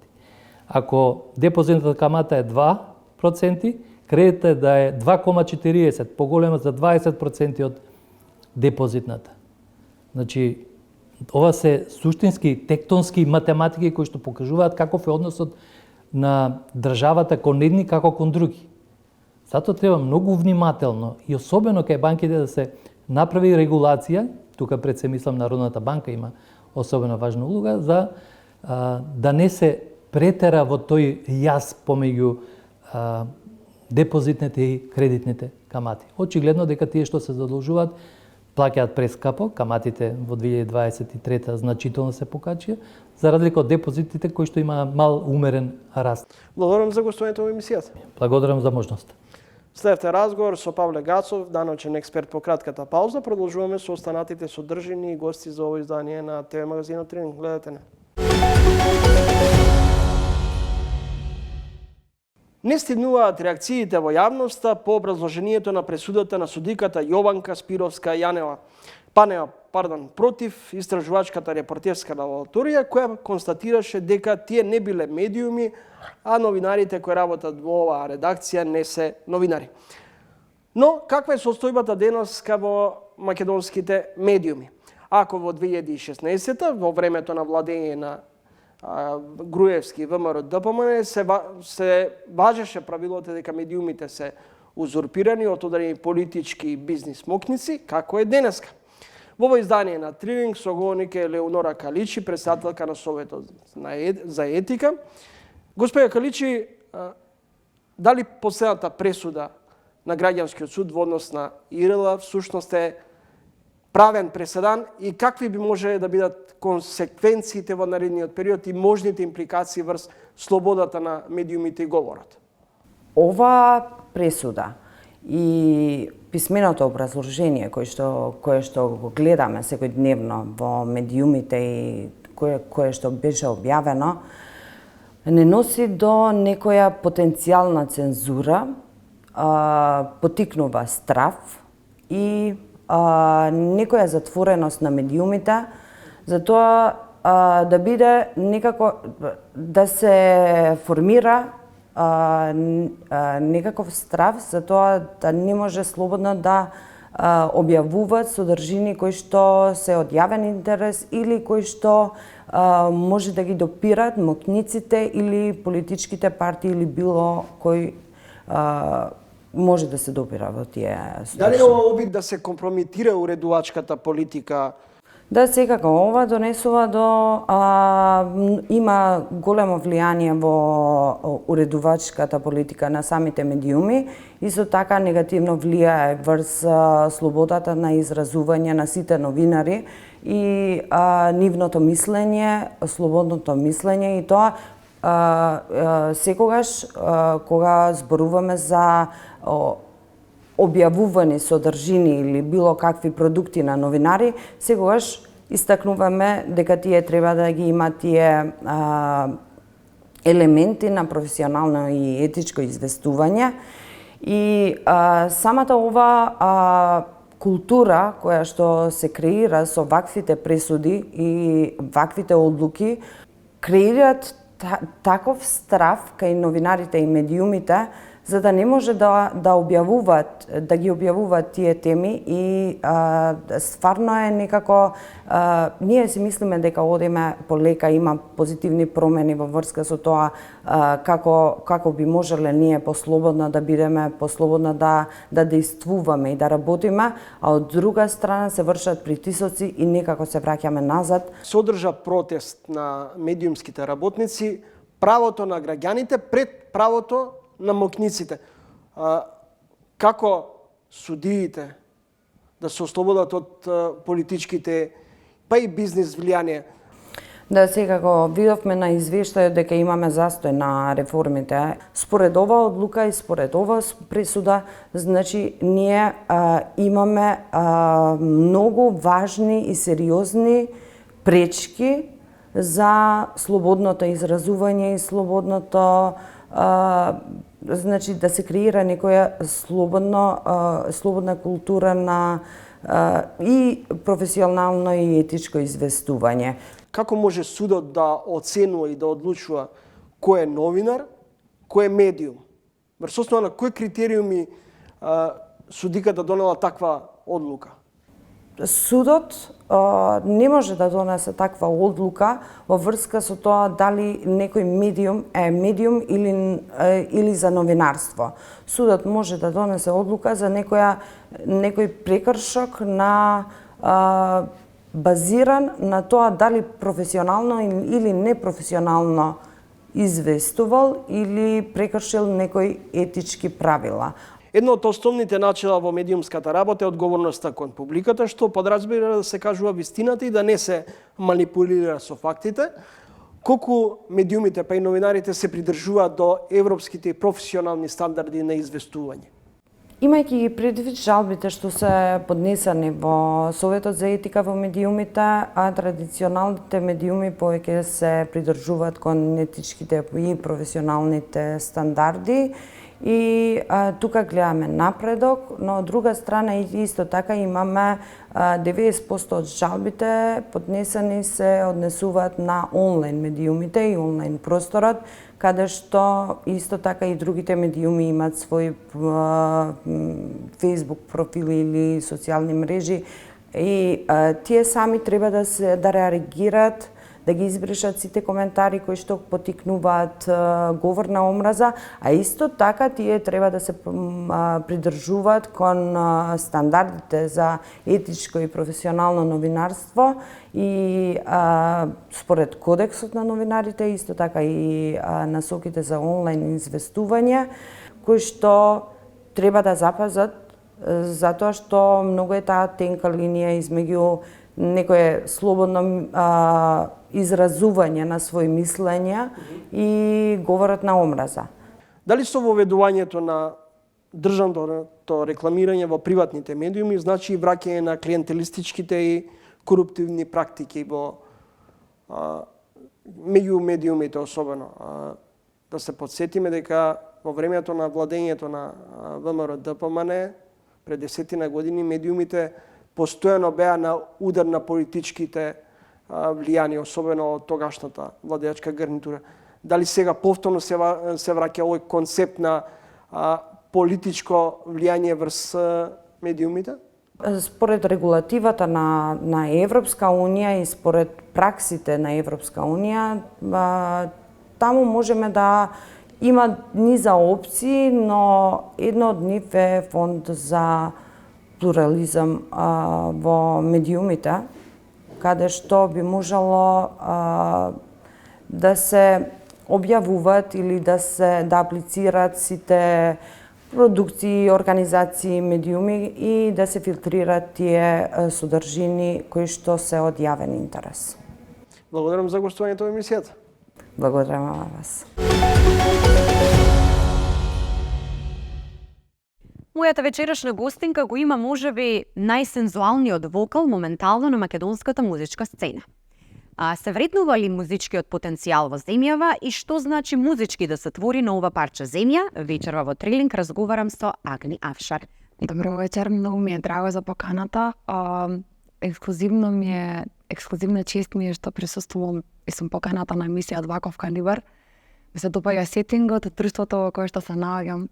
Ако депозитната камата е 2%, кредитот е да е 2,40, поголема за 20% од депозитната. Значи, ова се суштински тектонски математики кои што покажуваат каков е односот на државата кон едни како кон други. Затоа треба многу внимателно и особено кај банките да се направи регулација, тука пред се мислам Народната банка има особено важна улога, за да не се претера во тој јаз помеѓу депозитните и кредитните камати. Очигледно дека тие што се задолжуваат плаќаат прескапо, каматите во 2023 значително се покачија, за разлика од депозитите кои што има мал умерен раст. Благодарам за гостувањето во емисијата. Благодарам за можноста. Следете разговор со Павле Гацов, даночен експерт по кратката пауза. Продолжуваме со останатите содржини и гости за ово издание на ТВ магазинот Тренинг. Гледате не. Не стигнуваат реакциите во јавноста по образложението на пресудата на судиката Јованка Спировска Панева против истражувачката репортерска лабораторија, која констатираше дека тие не биле медиуми, а новинарите кои работат во оваа редакција не се новинари. Но каква е состојбата денеска во македонските медиуми? Ако во 2016 во времето на владење на Груевски ВМРО ДПМН се важеше правилото дека медиумите се узурпирани од одредени политички и бизнис мокници, како е денеска. Во ово издание на Тренинг со говорник е Леонора Каличи, претседателка на Советот за етика. Господја Каличи, дали последната пресуда на граѓанскиот суд во однос на ИРЛ всушност е правен преседан и какви би може да бидат консеквенциите во наредниот период и можните импликации врз слободата на медиумите и говорот? Ова пресуда и писменото образложение кое што го гледаме секојдневно во медиумите и кое што беше објавено, не носи до некоја потенцијална цензура, потикнува страв и некоја затвореност на медиумите, за тоа да биде некако, да се формира некаков страв за тоа да не може слободно да објавуваат содржини кои што се од јавен интерес или кои што може да ги допират мокниците или политичките партии или било кој може да се допира во тие содржини. Дали е ова обид да се компрометира уредувачката политика? Да, секако ова донесува има големо влијание во уредувачката политика на самите медиуми, исто така негативно влијае врз слободата на изразување на сите новинари и нивното мислење, слободното мислење, и тоа секогаш кога зборуваме за објавувани содржини или било какви продукти на новинари, секогаш истакнуваме дека тие треба да ги имат тие елементи на професионално и етичко известување. И самата ова култура која што се креира со ваквите пресуди и ваквите одлуки, креираат таков страв кај новинарите и медиумите, за да не може да ги објавуваат тие теми и стварно е некако ние си мислиме дека одиме полека, има позитивни промени во врска со тоа како би можеле ние послободно да бидеме, послободно да действуваме и да работиме, а од друга страна се вршат притисоци и некако се враќаме назад. Се одржа протест на медиумските работници, правото на граѓаните пред правото на мокниците. Како судиите да се ослободат од политичките па и бизнес влијание? Да, секако видовме на извештајот дека имаме застој на реформите. Според ова одлука и според ова пресуда, значи ние имаме многу важни и сериозни пречки за слободното изразување и слободното значи да се креира некоја слободна култура на и професионално и етичко известување. Како може судот да оценува и да одлучува кој е новинар, кој е медиум? Врз основа на кои критериуми судиката донела таква одлука? Судот не може да донесе таква одлука во врска со тоа дали некој медиум е медиум или за новинарство. Судот може да донесе одлука за некој прекршок на базиран на тоа дали професионално или непрофесионално известувал или прекршил некои етички правила. Едно од основните начела во медиумската работа е одговорноста кон публиката, што подразбира да се кажува вистината и да не се манипулира со фактите. Колку медиумите па и новинарите се придржуваат до европските и професионални стандарди на известување? Имајќи ги предвид жалбите што се поднесени во Советот за етика во медиумите, а традиционалните медиуми повеќе се придржуваат кон етичките и професионалните стандарди, и тука гледаме напредок, но од друга страна исто така имаме 90% од жалбите поднесени се однесуваат на онлайн медиумите и онлайн просторот, каде што исто така и другите медиуми имаат своји Facebook профили или социјални мрежи, и тие сами треба да реагираат, да ги избришат сите коментари кои што потикнуваат говор на омраза, а исто така тие треба да се придржуваат кон стандардите за етичко и професионално новинарство и според кодексот на новинарите, исто така и насоките за онлайн известување, кои што треба да запазат, затоа што многу е таа тенка линија измеѓу некое слободно изразување на своји мислења и говорот на омраза. Дали со воведувањето на државното рекламирање во приватните медиуми значи и враќање на клиентелистичките и коруптивни практики во меѓу медиумите особено? Да се подсетиме дека во времето на владењето на ВМРО-ДПМН пред 10 години медиумите постојано беа на удар на политичките влијани, особено од тогашната владеачка гарнитура. Дали сега повторно се враќа овој концепт на политичко влијание врз медиумите? Според регулативата на Европска унија и според праксите на Европска унија, таму можеме да има низа опции, но едно од нив е фонд за плурализам во медиумите, каде што би можело да се објавуваат или да аплицираат сите продукции, организации, медиуми и да се филтрираат тие содржини кои што се од јавен интерес. Благодарам за гостувањето во емисијата. Благодарам на вас. Мојата вечерашна гостинка го има можеби најсензуалниот вокал моментално на македонската музичка сцена. Се вреднува ли музичкиот потенцијал во земјава и што значи музички да се твори на ова парче земја? Вечерва во Трилинг разговарам со Агни Авшар. Добро вечер, многу ми е драго за поканата. Ексклузивна чест ми е што присуствувам и сум поканата на емисија од ваков калибар. Ми се допаѓа сетингот, друштвото во кое што се наоѓам.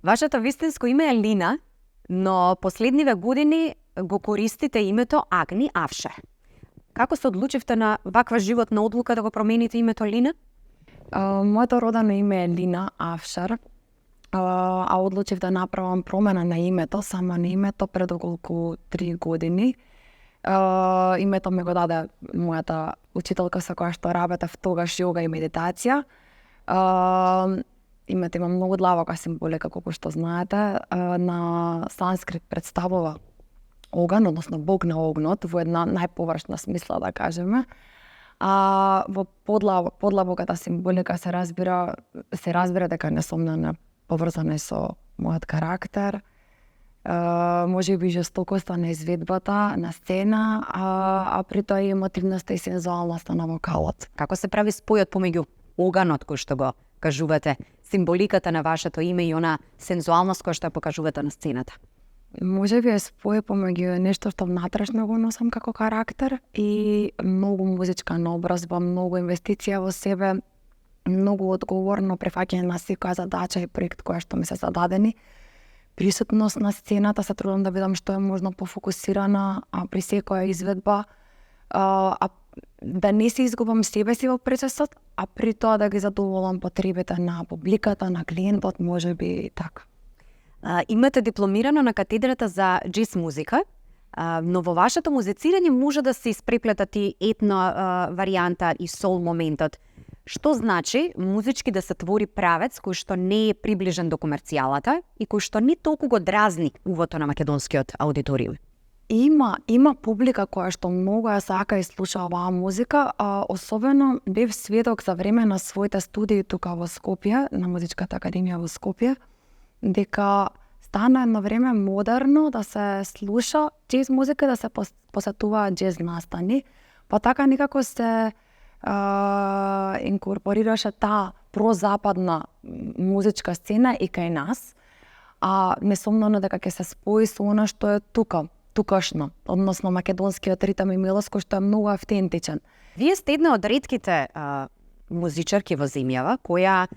Вашето вистинско име е Лина, но последниве години го користите името Агни Авшар. Како се одлучивте на ваква животна одлука да го промените името Лина? Моето родено име е Лина Авшар, а одлучив да направам промена на името, само на името пред околку 3 години. Името ми го даде мојата учителка со која што работев тогаш јога и медитација. Името има многу длабока символика, како што знаете. На санскрит представува оган, односно бог на огнот, во една најповршна смисла, да кажеме. А во подлабоката символика се разбира дека несомнено поврзана со мојот карактер, може би жестокоста на изведбата, на сцена, а при тоа и емотивноста и сензуалноста на вокалот. Како се прави спојот помеѓу оганот кој што го кажувате, символиката на вашето име и она сензуалност која што ја покажувате на сцената? Може би е спој помеѓу нешто што внатрешно го носам како карактер и многу музичка наобразба, многу инвестиција во себе, многу одговорно прифаќање на секоја задача и проект која што ми се зададени. Присутност на сцената, се трудам да бидам што е можно пофокусирана при секоја изведба, да не се изгубам себе си во процесот, а при тоа да ги задоволам потребите на публиката, на клиентот, може би така. Имате дипломирано на катедрата за джез музика, но во вашето музицирање може да се испреплетат и етно варијанта и сол моментот. Што значи музички да се твори правец кој што не е приближен до комерцијалата и кој што не толку го дразни увото на македонскиот аудиториум? Има публика која што многу ја сака и слуша оваа музика, особено бев сведок за време на своите студии тука во Скопје, на Музичката академија во Скопје, дека стана едно време модерно да се слуша джез музика, да се посетуваат джез настани, па така некако се инкорпорираше таа прозападна музичка сцена и кај нас, а несомнено дека ќе се спои со она што е тукашно, односно македонскиот ритам и мелос кој што е многу автентичен. Вие сте една од ретките музичарки во земјава која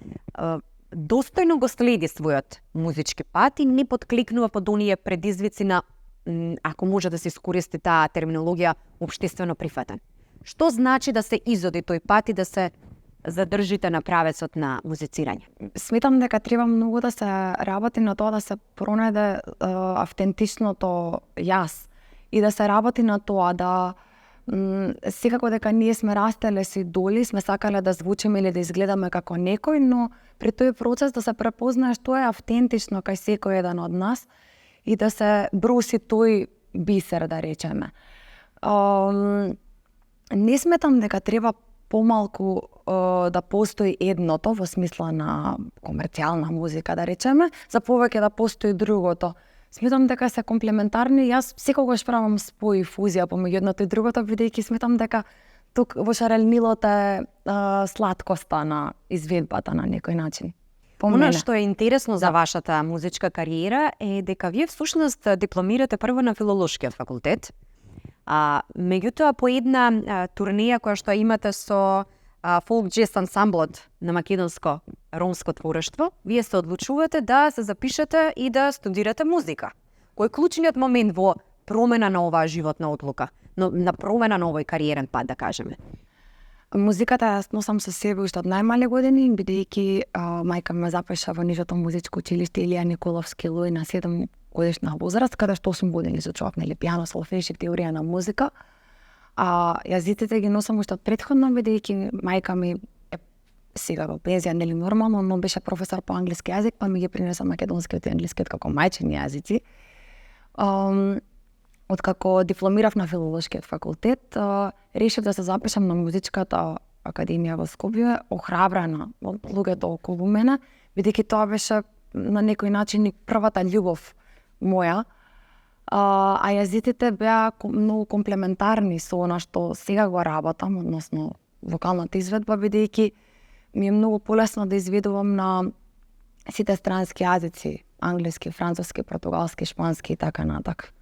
достојно го следи својот музички пат и не подкликнува под оние предизвици на, ако може да се искористи таа терминологија, општествено прифатен. Што значи да се изоди тој пат и да се задржите на правецот на музицирање? Сметам дека треба многу да се работи на тоа да се пронајде автентичното јас и да се работи на тоа да секако дека ние сме растеле си доли, сме сакале да звучиме или да изгледаме како некој, но при тој процес да се препознае што е автентично кај секој еден од нас и да се бруси тој бисер, да речеме. Не сметам дека треба помалку да постои едното во смисла на комерцијална музика, да речеме, за повеќе да постои другото. Сметам дека се комплементарни, јас секогаш правам спој и фузија помеѓу едното и другото, бидејќи сметам дека тук во шаренилото е сладкоста на изведбата на некој начин. Она што е интересно за вашата музичка кариера е дека вие всушност дипломирате прво на филолошкиот факултет, меѓутоа по една турнеја која што имате со фолк джез ансамблот на македонско ромско творештво, вие се одлучувате да се запишете и да студирате музика, Кој е клучниот момент во промена на оваа животна одлука, на промена на овој кариерен пат, да кажеме? Музиката јас носам со себе уште од најмали години, бидејќи мајка ме запиша во нижото музичко училиште Илија Николовски Луј на 7 годишна возраст, каде што 8 години изучував пијано, солфеж и теорија на музика. Јазиците ги носам уште од претходно, бидејќи мајка ми е сега во пензија, нели нормално, но беше професор по англиски јазик, па ми ги принеса македонскиот и англискиот како мајчини јазици. Откако дипломирав на филолошкиот факултет, решив да се запишам на музичката академија во Скопје, охрабрена од луѓето околу мене, бидејќи тоа беше на некој начин и првата љубов моја. А јазиците беа многу комплементарни со она што сега го работам, односно вокалната изведба, бидејќи ми е многу полесно да изведувам на сите странски јазици, англиски, француски, португалски, шпански и така натак.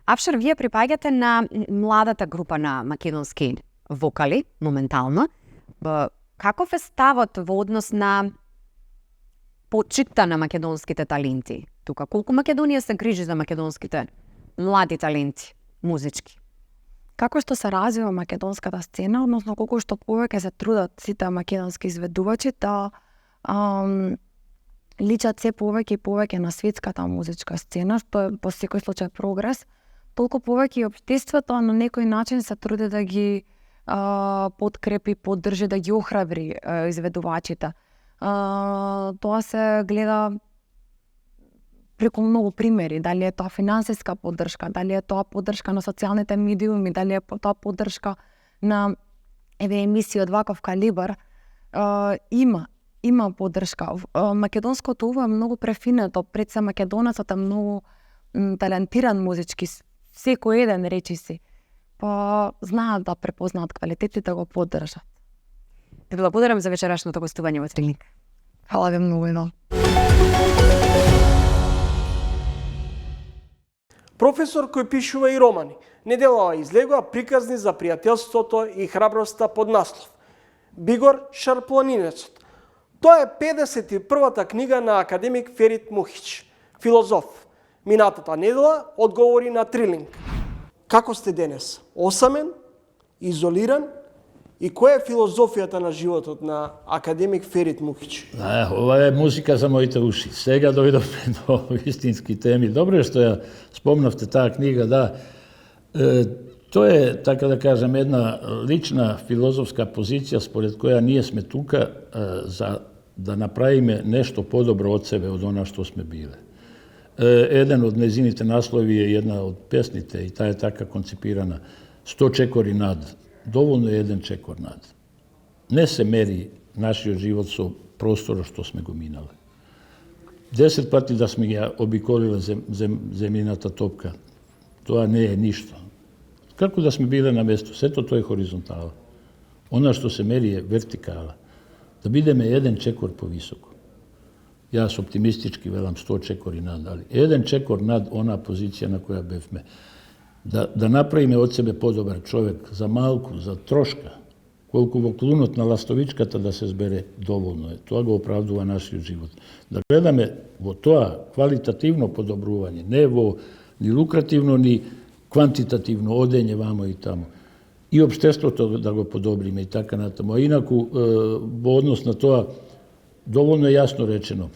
Авшар, вие припаѓате на младата група на македонски вокали, моментално. Каков е ставот во однос на почитта на македонските таленти тука? Колку Македонија се грижи за македонските млади таленти, музички? Како што се развива македонската сцена, односно колку што повеќе се трудат сите македонски изведувачи да личат се повеќе и повеќе на светската музичка сцена, што е по секој случај прогрес, толку повеќе и општеството на некој начин се труди да ги подкрепи, поддржи, да ги охрабри изведувачите. Тоа се гледа преку многу примери, дали е тоа финансиска поддршка, дали е тоа поддршка на социјалните медиуми, дали е тоа поддршка на емисии од ваков калибар, има поддршка. Македонското уво е многу префинето, пред се македонецот е многу талентиран музички, секој еден речиси, па знаат да препознаат квалитет и да го поддржат. Ви благодарам за вечерашното гостување во Трилинг. Фала ви многу едно. Професор кој пишува и романи, неделава излегува приказни за пријателството и храброста под наслов Бигор Шарпланинецот. Тоа е 51-та книга на академик Ферит Мухич, филозоф. Минатата недела одговори на Трилинг. Како сте денес? Осамен? Изолиран? И која е филозофијата на животот на академик Ферит Мухич? Ова е музика за моите уши. Сега дојдовме до истински теми. Добро е што ја спомнавте таа книга, да. Тоа е, така да кажем, една лична филозофска позиција според која ние сме тука за да направиме нешто подобро од себе, од она што сме биле. Еден од незините наслови е една од песните и таа е така концепирана 100 чекори над. Доволно е еден чекор над. Не се мери нашиот живот со просторот што сме го минале. 10 пати да сме ја обиколиле земјината топка, тоа не е ништо. Како да сме биле на место, сето тоа е хоризонтала. Она што се мери е вертикала. Да бидеме еден чекор повисоко. Јас оптимистички велам 100 чекори над, али еден чекор над она позиција на која бевме. Да направиме од себе подобар човек за малку, за трошка, колку во клунот на ластовичката да се збере, доволно е. Тоа го оправдува нашиот живот. Да гледаме во тоа квалитативно подобрување, не во ни лукративно, ни квантитативно одење вамо и тамо. И општеството да го подобриме и така натаму. А инаку, во однос на тоа, доволно е јасно речено.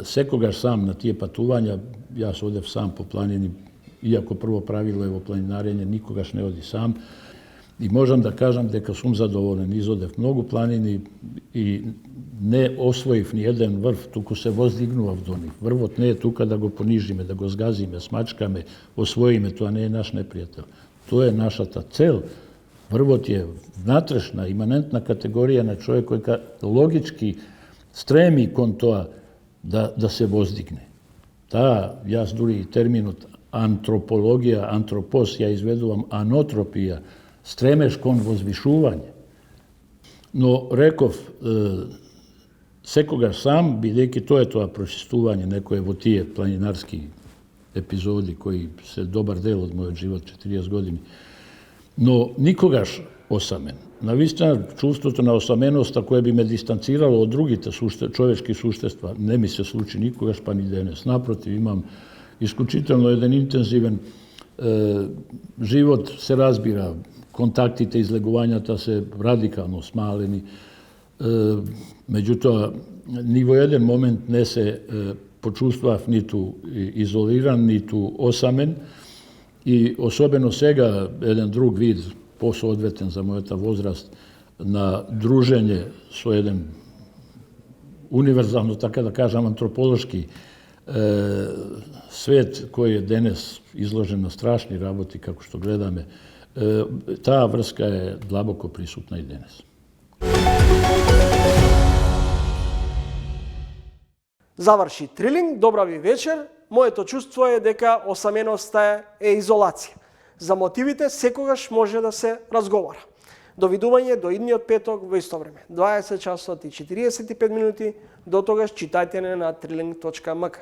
Секогаш сам на тие патувања, јас одев сам по планини, иако прво правило е во планинарење, никогаш не оди сам. И можам да кажам дека сум задоволен. Изодев многу планини и не освоив ни еден врв, туку се воздигнував до нив. Врвот не е тука да го понижиме, да го згазиме, смачкаме, освоиме, тоа не е наш непријател. Тоа е нашата цел. Врвот е внатрешна, иманентна категорија на човек кој логички стреми кон тоа да се воздигне. Таа, јас дури и терминот антропологија, антропос, ја изведувам анотропија, стремеш кон возвишување. Но реков, секогаш сам, бидејќи тоа е тоа прочистување некое во тие планинарски епизоди кои се добар дел од мојот живот, 40 години, но никогаш осамен. Навистина, чувството на осаменоста кое би ме дистанцирало од другите човечки суштества не ми се случи никогаш, па ни денес. Напротив, имам исклучително еден интензивен живот се разбира, контактите, излегувањата се радикално смалени. Меѓутоа, ни во еден момент не се почувствував ниту изолиран, ниту осамен и особено сега еден друг вид, посоодветен за мојата возраст, на дружење со еден универзално, така да кажам, антрополошки свет кој е денес изложен на страшни работи, како што гледаме, таа врска е длабоко присутна и денес. Заврши Трилинг, добра ви вечер. Моето чувство е дека осаменоста е изолација. За мотивите секогаш може да се разговара. Довидување до идниот петок во исто време, 20 часот и 45 минути. До тогаш читајте на triling.mk.